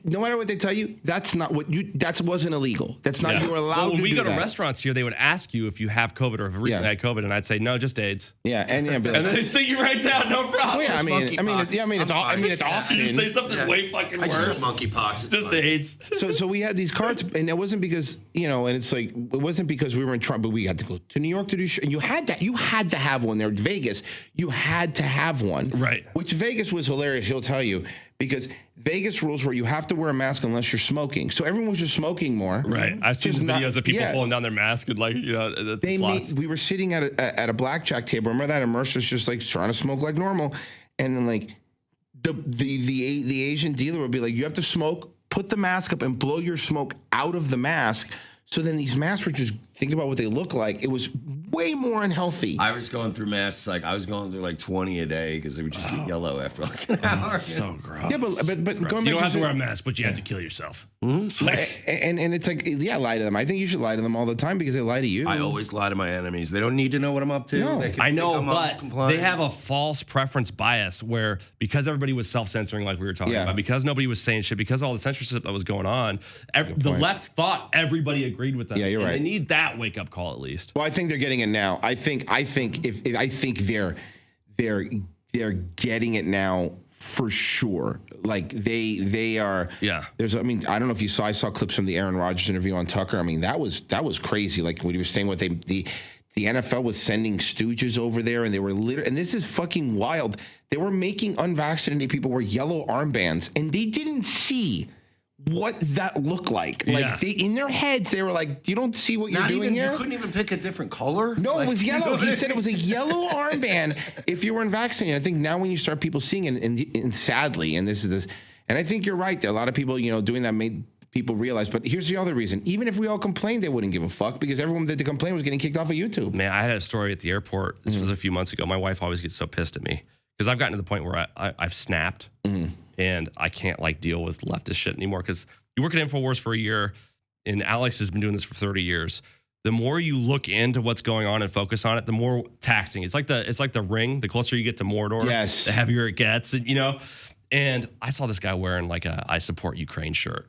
no matter what they tell you, that's not what that wasn't illegal. That's not you were allowed Well, when to we do go to that. restaurants here, they would ask you if you have COVID or have recently had COVID, and I'd say no, just AIDS. Yeah, and And then they sit you right down, no problem. oh, yeah, I mean, it's I'm all. I fine. mean, it's Yeah. Austin. You just say something way fucking I just worse. have monkeypox. It's Just fine. AIDS. So we had these cards, and it wasn't because and it's like it wasn't because we were in Trump, but we had to go to New York to do. And you had to have one there. Vegas, you had to have one. Right. Which Vegas was hilarious. He'll tell you because Vegas rules where you have to wear a mask unless you're smoking. So everyone was just smoking more. Right. I've seen Just the not- videos of people yeah. pulling down their mask and like at the They slots. we were sitting at a blackjack table. Remember that? And Mercer's just like trying to smoke like normal, and then like the Asian dealer would be like, you have to smoke, put the mask up, and blow your smoke out of the mask. So then these masks were just think about what they look like. It was way more unhealthy. I was going through masks I was going through like 20 a day because they would just get yellow after like an hour. So gross. Yeah, but Gross. going You back don't have to to wear a mask, but you have to kill yourself. and it's like lie to them. I think you should lie to them all the time because they lie to you. I always lie to my enemies. They don't need to know what I'm up to. No. They can I think know, I'm but compliant. they have a false preference bias where because everybody was self-censoring like we were talking Yeah. about, because nobody was saying shit, because all the censorship that was going on, the point. left thought everybody agreed with them. Yeah, you're And right. They need that wake-up call at least. Well, I think they're getting it now. I think they're getting it now for sure. Like they are. Yeah. I don't know if you saw. I saw clips from the Aaron Rodgers interview on Tucker. I mean, that was crazy. Like when he was saying the NFL was sending stooges over there, and they were and this is fucking wild. They were making unvaccinated people wear yellow armbands, and they didn't see what that looked like. Yeah. Like in their heads, they were like, "You don't see what you're Not doing even here." you couldn't even pick a different color. No, it was you know yellow. what He I said it was a yellow armband if you weren't vaccinated. I think now when you start people seeing it, and sadly, and and I think you're right. There are a lot of people, doing that made people realize. But here's the other reason: even if we all complained, they wouldn't give a fuck because everyone that complained was getting kicked off of YouTube. Man, I had a story at the airport. This Mm-hmm. was a few months ago. My wife always gets so pissed at me because I've gotten to the point where I've snapped Mm-hmm. and I can't like deal with leftist shit anymore because you work at Infowars for a year and Alex has been doing this for 30 years. The more you look into what's going on and focus on it, the more taxing. It's like the ring. The closer you get to Mordor, Yes. the heavier it gets. And And I saw this guy wearing like a I support Ukraine shirt.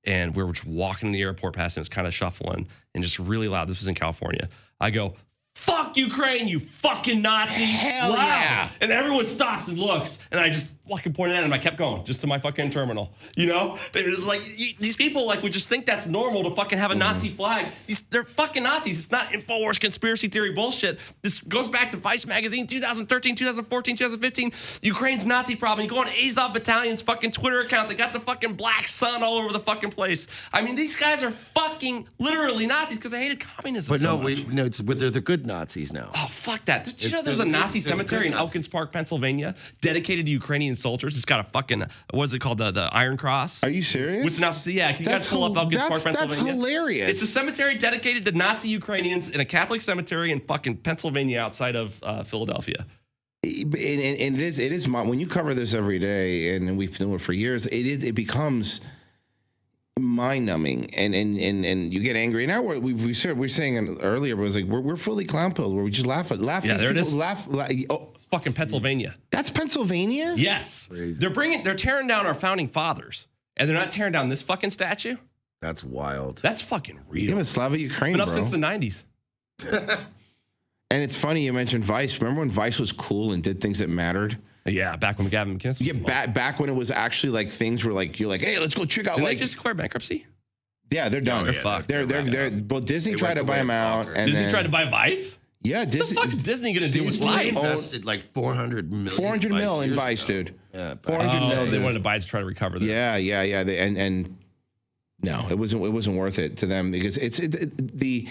And we were just walking in the airport past him. It was kind of shuffling and just really loud. This was in California. I go, fuck Ukraine, you fucking Nazi. Hell loud. yeah. And everyone stops and looks. And I just fucking pointed at him. I kept going just to my fucking terminal. You know? It was like, these people like would just think that's normal to fucking have a Nazi flag. They're fucking Nazis. It's not Infowars conspiracy theory bullshit. This goes back to Vice Magazine 2013, 2014, 2015. Ukraine's Nazi problem. You go on Azov Battalion's fucking Twitter account. They got the fucking black sun all over the fucking place. I mean, these guys are fucking literally Nazis because they hated communism. But so no, much. they're the good Nazis now. Oh, fuck that. Did you It's know there's the a Nazi good cemetery in Nazis. Elkins Park, Pennsylvania, dedicated to Ukrainian soldiers? It's got a fucking, what is it called? The Iron Cross? Are you serious? With Nazi, yeah. Can you That's guys pull up Elkins Park, that's Pennsylvania? hilarious. It's a cemetery dedicated to Nazi Ukrainians in a Catholic cemetery in fucking Pennsylvania outside of Philadelphia. And it is when you cover this every day, and we've known it for years, it becomes mind-numbing, and you get angry. Now we're saying earlier was like we're fully clown pilled, where we just laugh. Yeah, there it is. Laugh. Oh, It's fucking Pennsylvania. that's Pennsylvania. Yes. Crazy. They're tearing down our founding fathers, and they're not tearing down this fucking statue. That's wild. That's fucking real. Yeah, but Slava Ukraine, Been up bro. since the 90s. And it's funny you mentioned Vice. Remember when Vice was cool and did things that mattered? Yeah, back when Gavin McInnes was Yeah, involved. back when it was actually like things were like you're like, hey, let's go check out. Didn't Like, they just declare bankruptcy? yeah, they're done. They're fucked. They're. Well, Disney They tried went to the buy way them of out, Walker. and Disney then tried to buy Vice? yeah, What the Disney. fuck is Disney going to do with Disney Vice? owns- invested like $400 million. 400 mil in years Vice, ago. dude. Yeah, 400 Oh, mil, they dude. wanted to buy it to try to recover that. Yeah. And no, it wasn't worth it to them because the.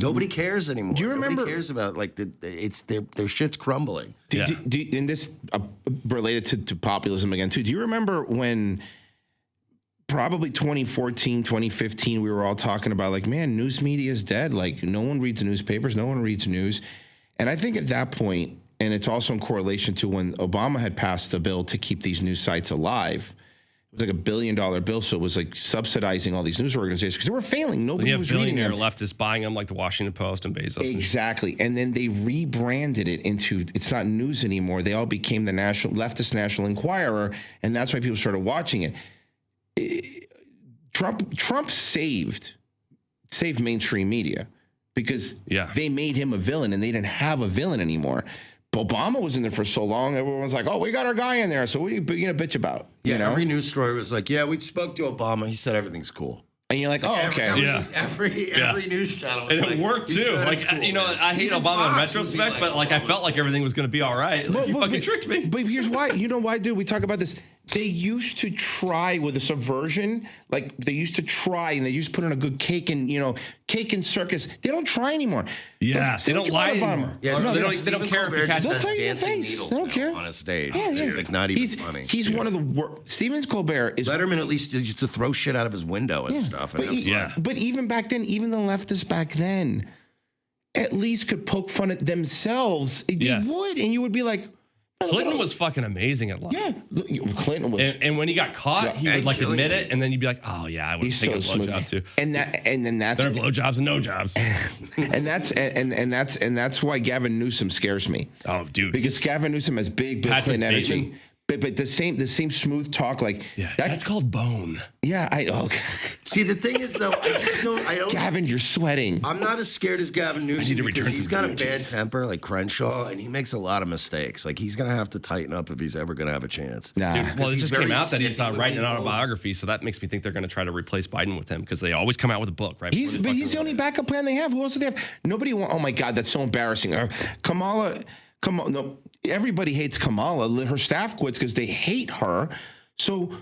Nobody cares anymore. Do you remember- Nobody cares about like it's their shit's crumbling. Yeah. And this related to populism again too. Do you remember when probably 2014, 2015, we were all talking about like, man, news media is dead. Like no one reads newspapers, no one reads news. And I think at that point, and it's also in correlation to when Obama had passed a bill to keep these news sites alive. It was like $1 billion bill, so it was like subsidizing all these news organizations because they were failing. Nobody You have was reading billionaire them. leftists buying them like the Washington Post and Bezos. Exactly. And then they rebranded it into, it's not news anymore. They all became the leftist National Enquirer, and that's why people started watching it. Trump saved mainstream media because they made him a villain and they didn't have a villain anymore. Obama was in there for so long, everyone was like, oh, we got our guy in there, so what are you going to bitch about? Yeah, you know? every news story was like, yeah, we spoke to Obama. He said everything's cool. And you're like, oh, okay. That was Yeah. just every news channel. Was And like, it worked he too. said Like, it's cool, you know, man. I hate Even Obama in Fox would be retrospect, but like I felt like everything was going to be all right. Like, you fucking tricked me. But here's why. You know why, dude? We talk about this. They used to try with a subversion. Like they used to try and they used to put on a good cake and, cake and circus. They don't try anymore. Yes, they don't try lie to bomb anymore. them. Yeah, No, so they don't Stephen care if you Colbert catch just They'll has tell you in your dancing face. needles They don't now care. on a stage. Yeah, It's yeah. like not even funny. He's one of the worst. Stephen Colbert is. Letterman at least used to throw shit out of his window and stuff. And But, have fun. but even back then, even the leftists back then, at least could poke fun at themselves. Yes. They would, and you would be like, Clinton was fucking amazing at lying. yeah. Clinton was. And when he got caught, he would and like killing admit it. it, and then you'd be like, "Oh yeah, I would He's take so a smooth. blowjob too." And then that's There are blowjobs and no jobs. and that's why Gavin Newsom scares me. Oh, dude. Because Gavin Newsom has big Bill Patrick Clinton energy. Bateman. But the same smooth talk, like Yeah, that's called bone. See, the thing is, though, I just don't. Gavin, you're sweating. I'm not as scared as Gavin Newsom to because return he's some got a blue bad cheese. temper like Crenshaw, and he makes a lot of mistakes. Like he's gonna have to tighten up if he's ever gonna have a chance. Nah. Dude, well, it he's just very came out that he's snippy with writing an people. autobiography, so that makes me think they're going to try to replace Biden with him because they always come out with a book, right? He's the only backup plan they have. Who else do they have? Nobody want. Oh my God, that's so embarrassing. Kamala. No, everybody hates Kamala. Her staff quits because they hate her. So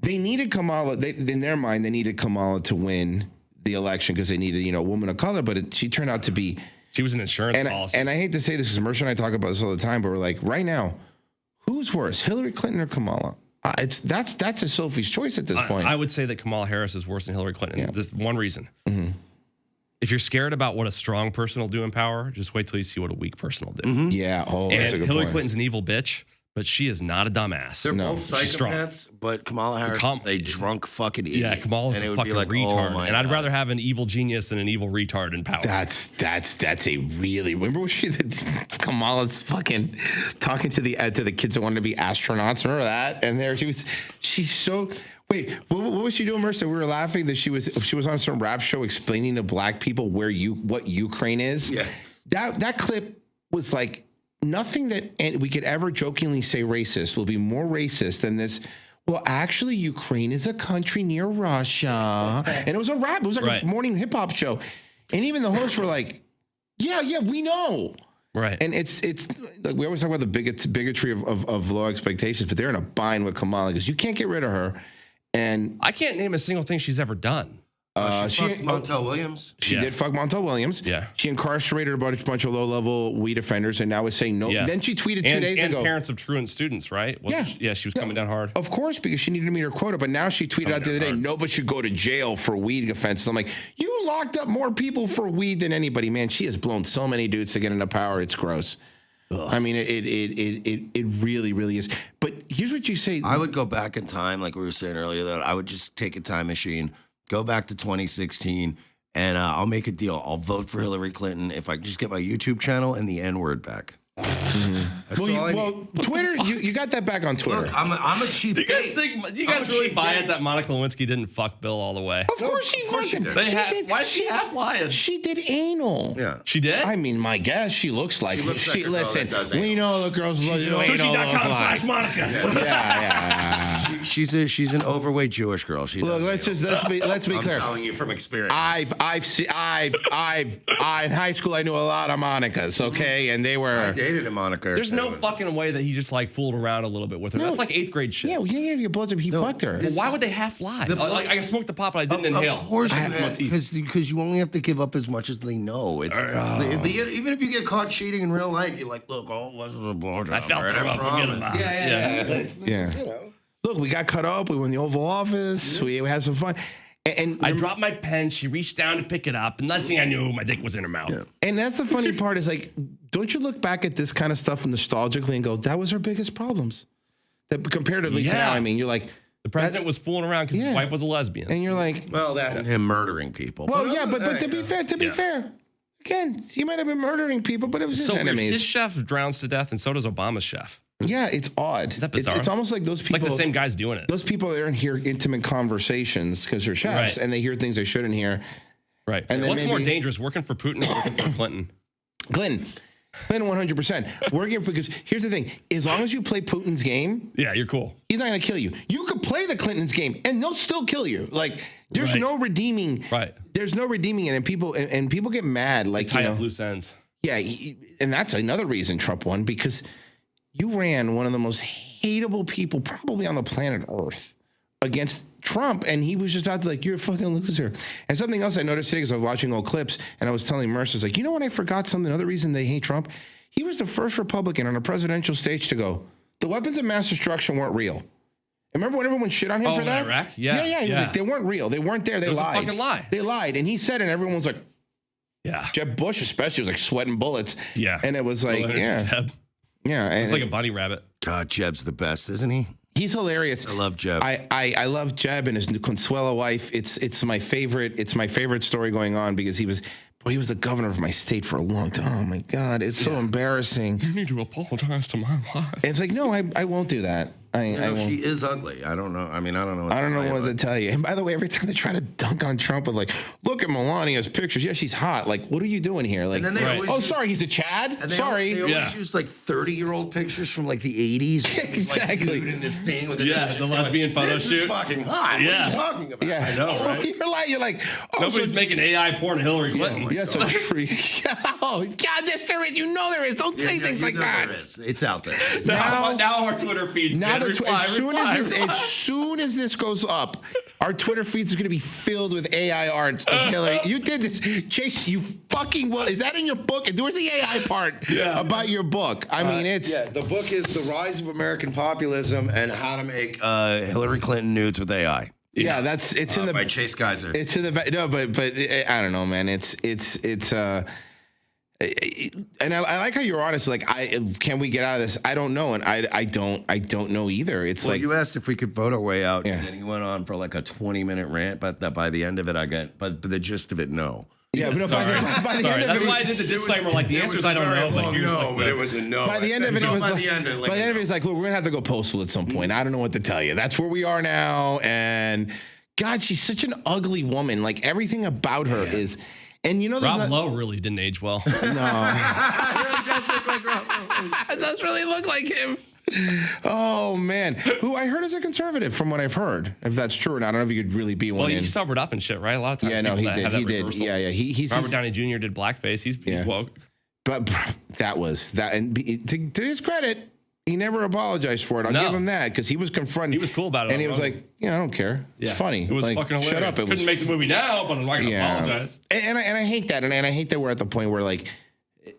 they needed Kamala. In their mind, they needed Kamala to win the election because they needed, a woman of color. But she turned out to be. She was an insurance policy. And I hate to say this because Mercer and I talk about this all the time, but we're like, right now, who's worse, Hillary Clinton or Kamala? That's a Sophie's choice at this point. I would say that Kamala Harris is worse than Hillary Clinton. Yeah. There's one reason. Mm-hmm. If you're scared about what a strong person will do in power, just wait till you see what a weak person will do. Yeah. Oh, that's a And good Hillary point. Clinton's an evil bitch, but she is not a dumbass. They're both She's strong. psychopaths, but Kamala Harris is a drunk fucking idiot. Yeah, Kamala's and it a would fucking be like, retard. oh my and I'd God. rather have an evil genius than an evil retard in power. That's a really. Remember when Kamala's fucking talking to the kids that wanted to be astronauts? Remember that? And there she's so. Wait, what was she doing, Mercer? We were laughing that she was on some rap show explaining to black people what Ukraine is. Yes. That clip was like nothing that we could ever jokingly say racist will be more racist than this. Well, actually, Ukraine is a country near Russia, and it was a rap. It was like a morning hip hop show, and even the hosts were like, "Yeah, we know." Right. And it's like we always talk about the bigotry of low expectations, but they're in a bind with Kamala because you can't get rid of her. And I can't name a single thing she's ever done. She fucked Montel Williams. She did fuck Montel Williams. Yeah. She incarcerated a bunch of low-level weed offenders and now is saying no. Yeah. Then she tweeted 2 days ago. And parents of truant students, right? She was coming down hard. Of course, because she needed to meet her quota. But now she tweeted out the other day, nobody should go to jail for weed offenses. I'm like, you locked up more people for weed than anybody, man. She has blown so many dudes to get into power. It's gross. Ugh. I mean, it really, really is. But here's what you say. I would go back in time, like we were saying earlier, that I would just take a time machine, go back to 2016, and I'll make a deal. I'll vote for Hillary Clinton if I just get my YouTube channel and the N-word back. Mm-hmm. Twitter, you got that back on Twitter. Look, I'm a cheap. Do you guys really buy it that Monica Lewinsky didn't fuck Bill all the way? Of course she fucked him. Why is she half lying? She did anal. Yeah. She did? I mean, my guess, she looks like like a girl listen, that does we know the girls love you. Sushi.com/Monica. Yeah. She's an overweight Jewish girl. She Look, let's be clear. I'm telling you from experience. In high school I knew a lot of Monicas, okay, and they were. I dated a Monica. There's no fucking way that he just like fooled around a little bit with her. That's like 8th grade shit. Yeah, well, you didn't get blowjob. He fucked her. Well, why would they half lie? Like I smoked the pot, but I didn't inhale. Of course, because you only have to give up as much as they know. It's even if you get caught cheating in real life, you're like, look, all it was a blowjob. I felt her up. Forget about it. Yeah. You know. Look, we got cut up. We were in the Oval Office. We had some fun. And I dropped my pen. She reached down to pick it up, and last thing I knew, my dick was in her mouth. Yeah. And that's the funny part is like, don't you look back at this kind of stuff nostalgically and go, that was her biggest problems? That comparatively to now, I mean, you're like, the president was fooling around because his wife was a lesbian, and you're like, well, that and him murdering people. Well, but to be fair, again, he might have been murdering people, but it was his enemies. This chef drowns to death, and so does Obama's chef. Yeah, it's odd. Is that bizarre? It's almost like those people. It's like the same guys doing it. Those people that are in here intimate conversations because they're chefs and they hear things they shouldn't hear. Right. And what's more dangerous, working for Putin or working for Clinton? Glenn, 100%. Working because here's the thing: as long as you play Putin's game, you're cool. He's not going to kill you. You could play the Clintons' game, and they'll still kill you. Like there's no redeeming. Right. There's no redeeming it, and people get mad. Like tie up loose ends. Yeah, and that's another reason Trump won because. You ran one of the most hateable people probably on the planet Earth against Trump, and he was just out there like, you're a fucking loser. And something else I noticed today because I was watching old clips, and I was telling Mercer, I was like, you know what I forgot something? Another reason they hate Trump? He was the first Republican on a presidential stage to go, the weapons of mass destruction weren't real. Remember when everyone shit on him for that? Iraq? Yeah. He was like, they weren't real. They weren't there. They lied. It was a fucking lie. They lied. And he said it, and everyone was like, Jeb Bush especially was like sweating bullets. Yeah. And it was like, Jeb. Yeah, it's like a bunny rabbit. God, Jeb's the best, isn't he? He's hilarious. I love Jeb. I love Jeb and his Consuelo wife. It's my favorite. It's my favorite story going on because he was the governor of my state for a long time. Oh my God, it's so embarrassing. You need to apologize to my wife. And it's like, no, I won't do that. I won't. She is ugly. I don't know. I mean, I don't know. I don't know what to tell you. And by the way, every time they try to dunk on Trump with like, look at Melania's pictures. Yeah, she's hot. Like, what are you doing here? Like, sorry, he's a Chad. Sorry. They always use like 30-year-old pictures from like the 80s. Exactly. Like, in this thing with the lesbian photo shoot. This is fucking hot. Yeah. What are you talking about? Yeah, I know, right? You're like, nobody's making AI porn of Hillary Clinton. Yes, a freak. Oh God, yes, there is. You know there is. Don't say things like that. There is. It's out there. Now our Twitter feeds. As soon as this goes up, our Twitter feeds is going to be filled with AI art of Hillary. You did this, Chase. You fucking well. Is that in your book? Where's the AI part about your book? I mean, it's the book is The Rise of American Populism and How to Make Hillary Clinton Nudes with AI. Yeah, it's in the by Chase Geiser. It's in the no, but I don't know, man. It's And I like how you're honest. Like, can we get out of this? I don't know, and I don't know either. It's Well, like you asked if we could vote our way out, Yeah. and then he went on for like a 20-minute rant. But that by the end of it, I got. But the gist of it, no. yeah, but no, by the Sorry, end of that's it, why I did the disclaimer. Like the answers I don't know, but here's like but it was a no. by the end of it, it was by like, the end, by the end of it, it's like, look, we're gonna have to go postal at some point. I don't know what to tell you. That's where we are now, and God, she's such an ugly woman. Like everything about her is. And you know, Rob Lowe really didn't age well. No, it does really look like him. Oh man, who I heard is a conservative, from what I've heard. If that's true or not, I don't know if you could really be one. Well, in. he sobered up and shit, right? A lot of times. Yeah, no, he people that did. have that He did. reversal. Yeah. He's Robert just, Downey Jr. did blackface. He's woke. but that was that. And to his credit, he never apologized for it. I'll give him that, because he was confronted. He was cool about it. And he was like, I don't care. It's funny. It was like, fucking hilarious. shut up. It Couldn't was, make the movie now, but I'm not gonna apologize. And I hate that. And I hate that we're at the point where, like,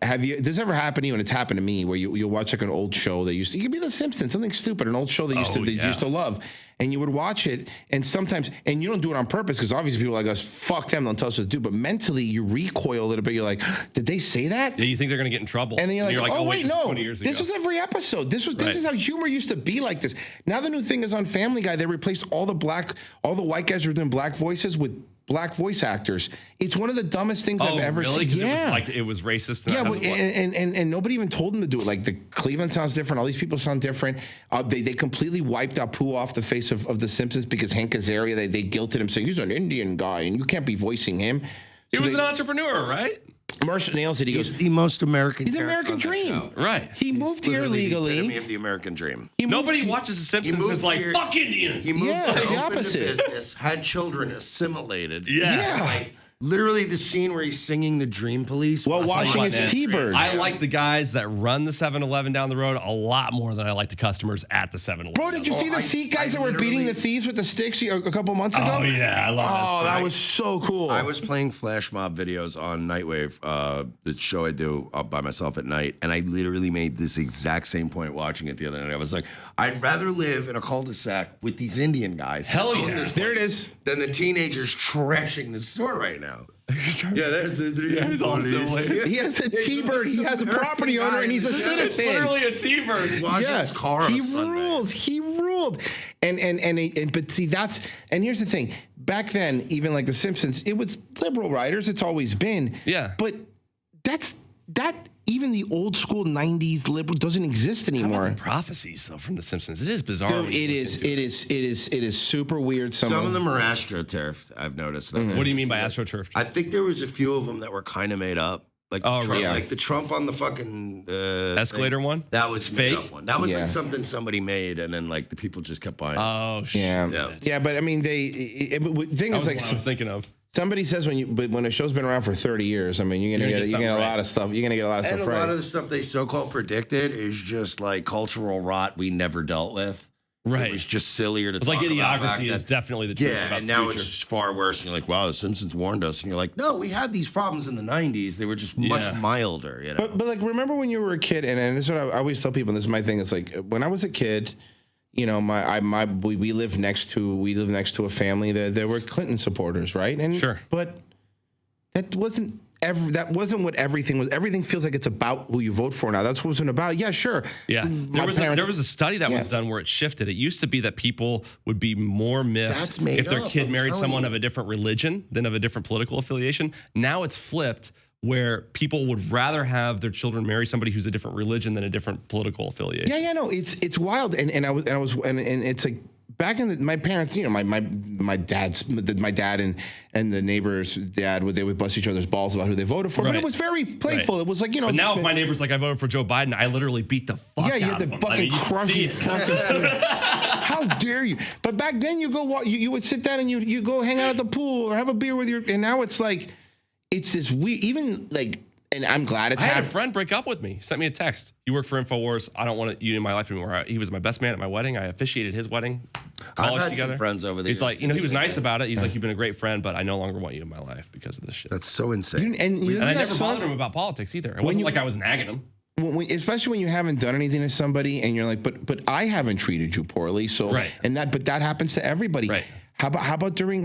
does this ever happen to you? And it's happened to me, where you'll watch like an old show that it could be The Simpsons, something stupid, an old show that you used to love, and you would watch it, and sometimes, and you don't do it on purpose, because obviously people like us, fuck them, don't tell us what to do, but mentally you recoil a little bit. You're like, did they say that? Yeah, you think they're gonna get in trouble, And then you're like, oh wait, this is no, 20 years ago. this was every episode. This is how humor used to be like this. Now the new thing is on Family Guy, they replaced all the white guys who are doing black voices with black voice actors. It's one of the dumbest things I've ever seen. Yeah, it was racist. Yeah, and nobody even told them to do it. Like, the Cleveland sounds different. All these people sound different. They completely wiped Apu off the face of The Simpsons, because Hank Azaria, they guilted him, saying he's an Indian guy and you can't be voicing him. He was an entrepreneur, right? Marshall nails it. He He's goes, the most American. he's the character American on that dream. show. Right. He moved here Literally the legally. epitome of the American dream. Nobody watches The Simpsons and is like, here- fuck Indians. He moved Yeah, to it's the open opposite. business, had children assimilated. Yeah. Like, literally the scene where he's singing the Dream Police. Well, washing his T-bird. I like the guys that run the 7-Eleven down the road a lot more than I like the customers at the 7-Eleven. Bro, did you see the seat guys that were beating the thieves with the sticks a couple months ago? Oh, yeah. I love that. Oh, that was so cool. I was playing flash mob videos on Nightwave, the show I do by myself at night, and I literally made this exact same point watching it the other night. I was like, I'd rather live in a cul-de-sac with these Indian guys. Hell in yeah. this There it place is. Than the teenagers trashing the store right now. Yeah, there's the Dream he's all Police. assimilated. He has a T-bird. He has a property owner, and he's a It's citizen. literally a T-bird. Watching his car on he a Sunday. rules. He ruled. And but see, and here's the thing. Back then, even like The Simpsons, it was liberal writers. It's always been. Yeah. But even the old school '90s liberal doesn't exist How anymore. about the prophecies, though, from The Simpsons? It is bizarre. Dude, when you it look into is super weird. Some of them are astroturfed, I've noticed. What do you mean by astroturf? I think there was a few of them that were kind of made up. Like, Oh, Trump, really? like the Trump on the fucking Escalator thing. one? That was Fake? made up one. That was Yeah. like something somebody made, and then like the people just kept buying. Oh, shit. Yeah. But I mean, the thing That is, was like, what I was thinking of. somebody says when a show's been around for 30 years, I mean, you're gonna get a lot of stuff. You're gonna get a lot of and stuff a right. lot of the stuff they so-called predicted is just like cultural rot we never dealt with. Right. It was just sillier to It's talk like about back Idiocracy then. is definitely the truth Yeah, about and the now future. it's just far worse. And you're like, wow, The Simpsons warned us. And you're like, no, we had these problems in the 90s. They were just much milder, you know? But like, remember when you were a kid, and this is what I always tell people, and this is my thing. It's like, when I was a kid, you know, we lived next to a family that there were Clinton supporters, right? And Sure. But that wasn't what everything was. Everything feels like it's about who you vote for now. That's what it wasn't about. Yeah, sure. Yeah, there was a study that was Yeah. done where it shifted. It used to be that people would be more miffed That's made if their up, kid I'm married telling someone you. of a different religion than of a different political affiliation. Now it's flipped, where people would rather have their children marry somebody who's a different religion than a different political affiliation. Yeah, no, it's wild, and it's like. Back in my parents, you know, my dad and the neighbor's dad they would bust each other's balls about who they voted for, but it was very playful. It was like, you know. But now if my neighbor's like, I voted for Joe Biden, I literally beat the fuck yeah, you out had of to him. fucking you crush see it. it. How dare you? But back then, you would sit down and you go hang out at the pool or have a beer with and now it's like, it's this weird, even like. And I'm glad it's I had a happening. friend break up with me. He sent me a text. You work for Infowars. I don't want you in my life anymore. He was my best man at my wedding. I officiated his wedding. I've College had together. some friends over the He's years like, do you know, he the was same nice thing. about it. He's like, you've been a great friend, but I no longer want you in my life because of this shit. That's so insane. And I never bothered him about politics either. It wasn't like I was nagging him. Especially when you haven't done anything to somebody and you're like, but I haven't treated you poorly. So Right. but that happens to everybody. Right. How about during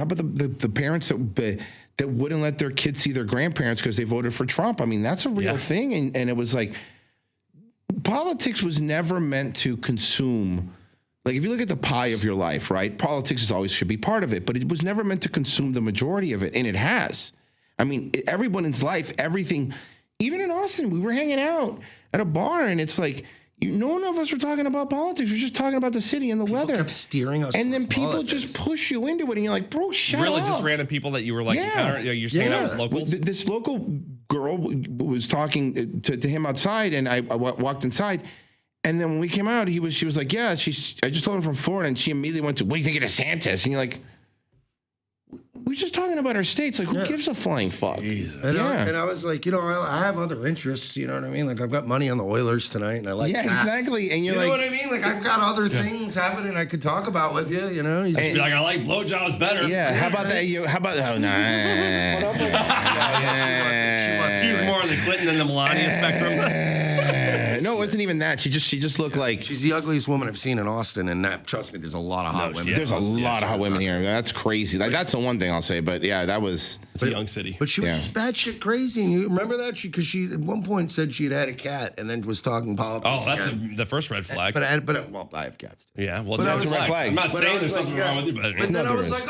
the parents that wouldn't let their kids see their grandparents because they voted for Trump? I mean, that's a real thing. And it was like, politics was never meant to consume. Like, if you look at the pie of your life, right? Politics always should be part of it, but it was never meant to consume the majority of it, and it has. I mean, everyone's life, everything. Even in Austin, we were hanging out at a bar, and it's like, none of us were talking about politics. We're just talking about the city and the weather. Kept steering us. And then people just push you into it, and you're like, bro, shut up. Really, just random people that you were like, you're staying out with locals? This local girl was talking to him outside, and I walked inside. And then when we came out, she was like, I just told him from Florida, and she immediately went to, what do you think of DeSantis? And you're like, we're just talking about our states. Like, who gives a flying fuck? And I was like, I have other interests. You know what I mean? Like, I've got money on the Oilers tonight, and I like cats. Exactly. And you're like, you know what I mean? Like, I've got other things happening I could talk about with you. You know, just be like, I like blowjobs better. Yeah. How about that? Oh, no. She was more on the Clinton and the Melania spectrum. No, it wasn't even that. She just looked like, she's the ugliest woman I've seen in Austin, and trust me, there's a lot of hot women. There's a lot of hot women here. That's crazy. Like, that's the one thing I'll say. But yeah, that was. It's a young city. But she was just batshit crazy, and you remember that? Because she at one point said she had a cat, and then was talking politics. Oh, that's the first red flag. But I have cats too. Yeah, well, that's a red flag. I'm not saying there's something wrong with you, but then I was like,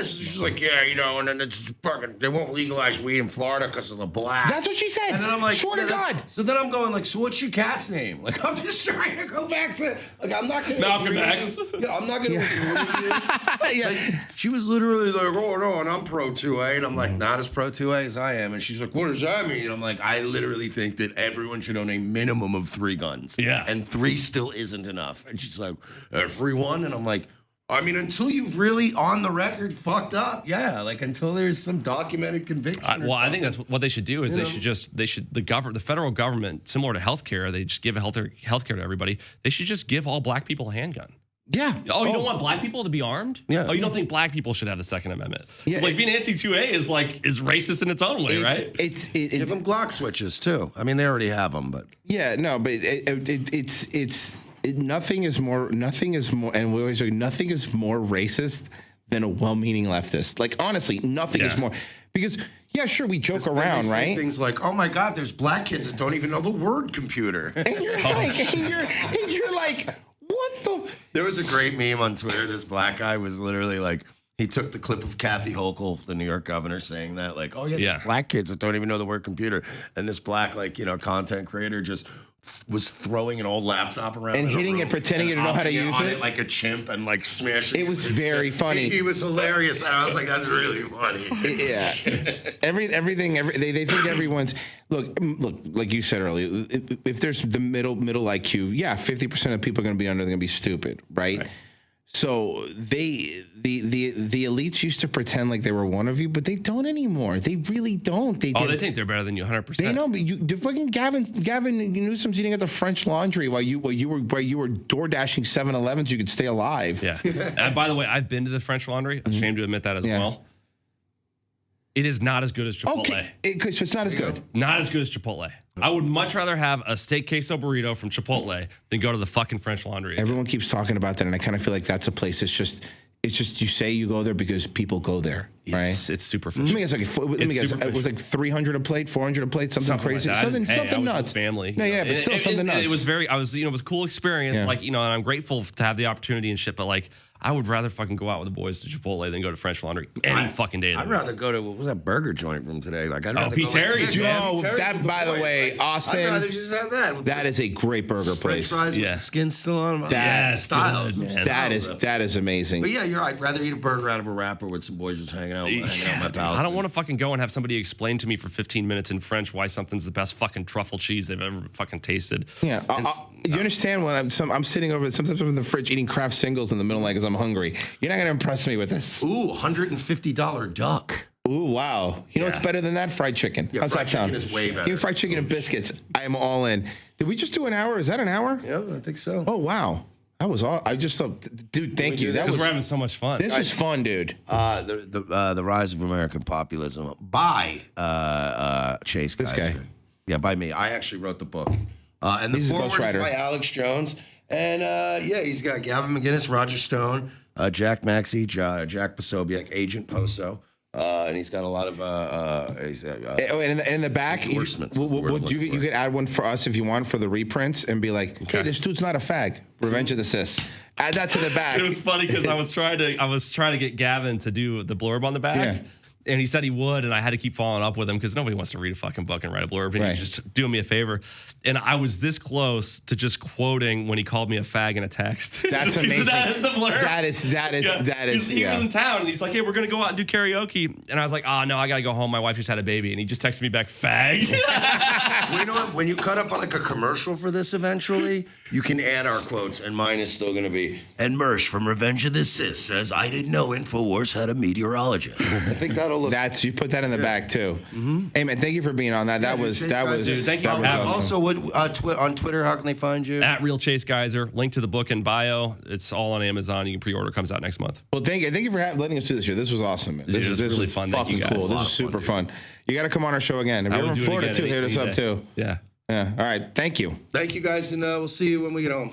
she's like, and then it's fucking, they won't legalize weed in Florida because of the blacks. That's what she said. And then I'm like, swear to God. So then I'm going like, so what's your cat's name? Like, I'm just trying to go back to, like, I'm not gonna Malcolm X. Yeah, I'm not gonna agree. Yeah. Like, she was literally like, oh no, and I'm pro 2A, and I'm like, not as pro 2A as I am, and she's like, what does that mean? And I'm like, I literally think that everyone should own a minimum of 3 guns. Yeah. And 3 still isn't enough. And she's like, everyone, and I'm like, I mean, until you've really on the record fucked up, like until there's some documented conviction. Well, I think that's what they should do is the federal government, similar to healthcare, they just give healthcare to everybody. They should just give all black people a handgun. Yeah. Oh, you don't want black people to be armed? Yeah. Oh, you don't think black people should have the Second Amendment? Yeah. Like being anti-2A is racist in its own way, right? It's give them Glock switches too. I mean, they already have them, but nothing is more, and we always say nothing is more racist than a well-meaning leftist. Like, honestly, nothing is more, because sure, we joke around, right? Things like, oh my God, there's black kids that don't even know the word computer. And you're like, what the? There was a great meme on Twitter. This black guy was literally like, he took the clip of Kathy Hochul, the New York governor, saying that, like, oh yeah, black kids that don't even know the word computer, and this black, content creator just was throwing an old laptop around and hitting it, pretending to know how to use it like a chimp, and like smashing it. Was very funny. He was hilarious, and I was like, that's really funny. Yeah, they think everyone's look like you said earlier. If there's the middle IQ, 50% of people are going to be under. They're going to be stupid, right? So the elites used to pretend like they were one of you, but they don't anymore. They really don't. They think they're better than you 100%. They know, but the fucking Gavin Newsom's eating at the French Laundry while you were door dashing 7-Elevens. You could stay alive. Yeah. And by the way, I've been to the French Laundry. Ashamed to admit that as well. It is not as good as Chipotle. Okay, because it's not as good. Not as good as Chipotle. I would much rather have a steak queso burrito from Chipotle than go to the fucking French Laundry. Everyone keeps talking about that, and I kind of feel like that's a place. It's just you say you go there because people go there, right? It's super fish. Let me guess. It was like 300 a plate, 400 a plate, something crazy, like something nuts. Family. No, but still something nuts. It was it was a cool experience. Yeah. And I'm grateful to have the opportunity and shit. But I would rather fucking go out with the boys to Chipotle than go to French Laundry any fucking day. I'd rather go to, what was that burger joint from today? I'd rather Pete Terry's. That, by the way, Austin. I'd rather just have that. That is a great burger place. French fries with the skin still on them. Styles. That is amazing. But you're right. I'd rather eat a burger out of a wrapper with some boys just hanging out with my pals. I don't want to fucking go and have somebody explain to me for 15 minutes in French why something's the best fucking truffle cheese they've ever fucking tasted. Yeah. You understand when I'm sitting sometimes over in the fridge eating Kraft singles in the middle of the night because I'm hungry. You're not going to impress me with this. Ooh, $150 duck. Ooh, wow. You know what's better than that? Fried chicken. Yeah, how's that sound? Fried chicken is way better. Give me fried chicken and biscuits. I am all in. Did we just do an hour? Is that an hour? Yeah, I think so. Oh, wow. That was all. I just thought, dude, thank you. We're having so much fun. This was fun, dude. The Rise of American Populism by Chase Geiser. This guy. Yeah, by me. I actually wrote the book. And the He's a foreword is ghostwriter. by Alex Jones. And he's got Gavin McInnes, Roger Stone, Jack Maxey, Jack Posobiec, Agent Poso. And he's got a lot of and in the back, you endorsements is the word I'm looking you for. could add one for us if you want for the reprints and be like, hey, this dude's not a fag. Revenge of the Cis. Add that to the back. It was funny because I was trying to get Gavin to do the blurb on the back. Yeah. And he said he would, and I had to keep following up with him because nobody wants to read a fucking book and write a blurb. And Right. he's just doing me a favor. And I was this close to just quoting when he called me a fag in a text. That's Just amazing. use that as the blurb. That is. He was in town, and he's like, "Hey, we're gonna go out and do karaoke." And I was like, "Oh no, I gotta go home. My wife just had a baby." And he just texted me back, "Fag." Well, you know what? When you cut up like a commercial for this eventually, you can add our quotes, and mine is still going to be, and Mersh from Revenge of the Cis says, I didn't know Infowars had a meteorologist. I think that'll look... You put that in the back too. Hey man, thank you for being on that. That was Dude, thank you. that was awesome. Also, on Twitter, how can they find you? At Real Chase Geiser. Link to the book in bio. It's all on Amazon. You can pre-order. Comes out next month. Well, thank you for letting us do this year. This was awesome, man. This Dude, is it was really is fun. Thank you, fucking guys. cool. A This lot is of fun, super fun. You got to come on our show again. If you're would in do it Florida again too, hit us up any day. too. Yeah. Yeah. All right. Thank you. Thank you, guys, and we'll see you when we get home.